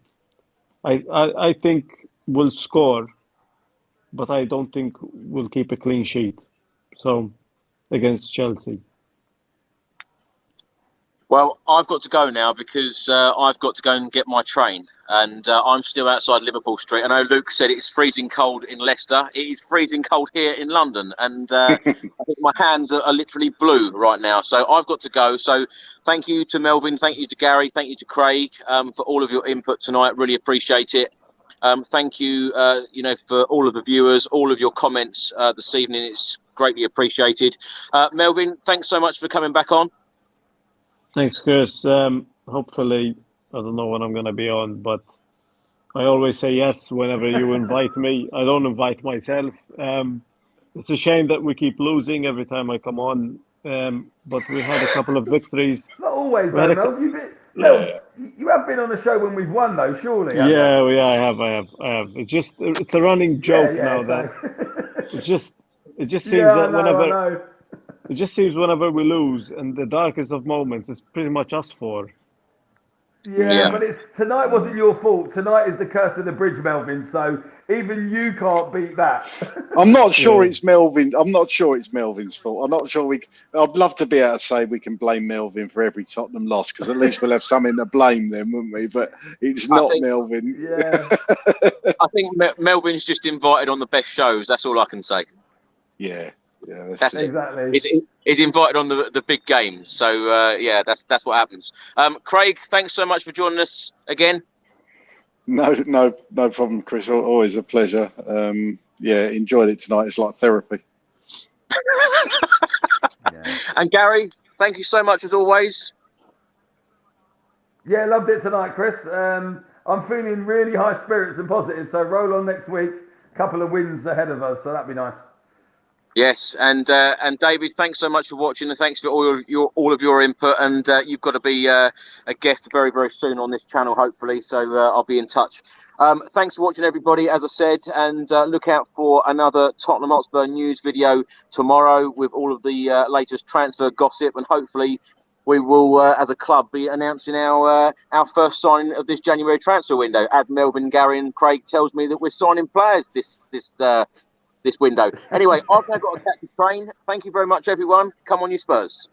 I think we'll score, but I don't think we'll keep a clean sheet. So, against Chelsea. Well, I've got to go now, because I've got to go and get my train, and I'm still outside Liverpool Street. I know Luke said it's freezing cold in Leicester. It is freezing cold here in London, and I think my hands are literally blue right now. So I've got to go. So thank you to Melvin, thank you to Gary, thank you to Craig for all of your input tonight. Really appreciate it. Thank you, for all of the viewers, all of your comments this evening. It's greatly appreciated. Melvin, thanks so much for coming back on. Thanks, Chris. Hopefully, I don't know when I'm going to be on, but I always say yes whenever you invite me. I don't invite myself. It's a shame that we keep losing every time I come on, but we had a couple of victories. Not always, though, Mel. You have been on the show when we've won, though, surely. Yeah, I have. It's a running joke now that it just seems that whenever. It just seems whenever we lose, and the darkest of moments, it's pretty much us four. Yeah, but tonight wasn't your fault. Tonight is the curse of the bridge, Melvin. So even you can't beat that. I'm not sure it's Melvin. I'm not sure it's Melvin's fault. I'm not sure I'd love to be able to say we can blame Melvin for every Tottenham loss, because at least we'll have something to blame them, wouldn't we? But it's not Melvin. Yeah. I think Melvin's just invited on the best shows. That's all I can say. Yeah. That's it. Exactly. He's invited on the big games. So yeah, that's what happens. Craig, thanks so much for joining us again. No problem, Chris. Always a pleasure. Enjoyed it tonight. It's like therapy. And Gary, thank you so much as always. Yeah, loved it tonight, Chris. I'm feeling really high spirits and positive. So roll on next week. Couple of wins ahead of us, so that'd be nice. Yes, and David, thanks so much for watching, and thanks for all of your input. And you've got to be a guest very, very soon on this channel, hopefully. So I'll be in touch. Thanks for watching, everybody, as I said, and look out for another Tottenham Hotspur news video tomorrow with all of the latest transfer gossip, and hopefully we will, as a club, be announcing our first signing of this January transfer window. As Melvin, Gary, and Craig tells me that we're signing players this window. Anyway, I've now got to catch a train. Thank you very much, everyone. Come on, you Spurs.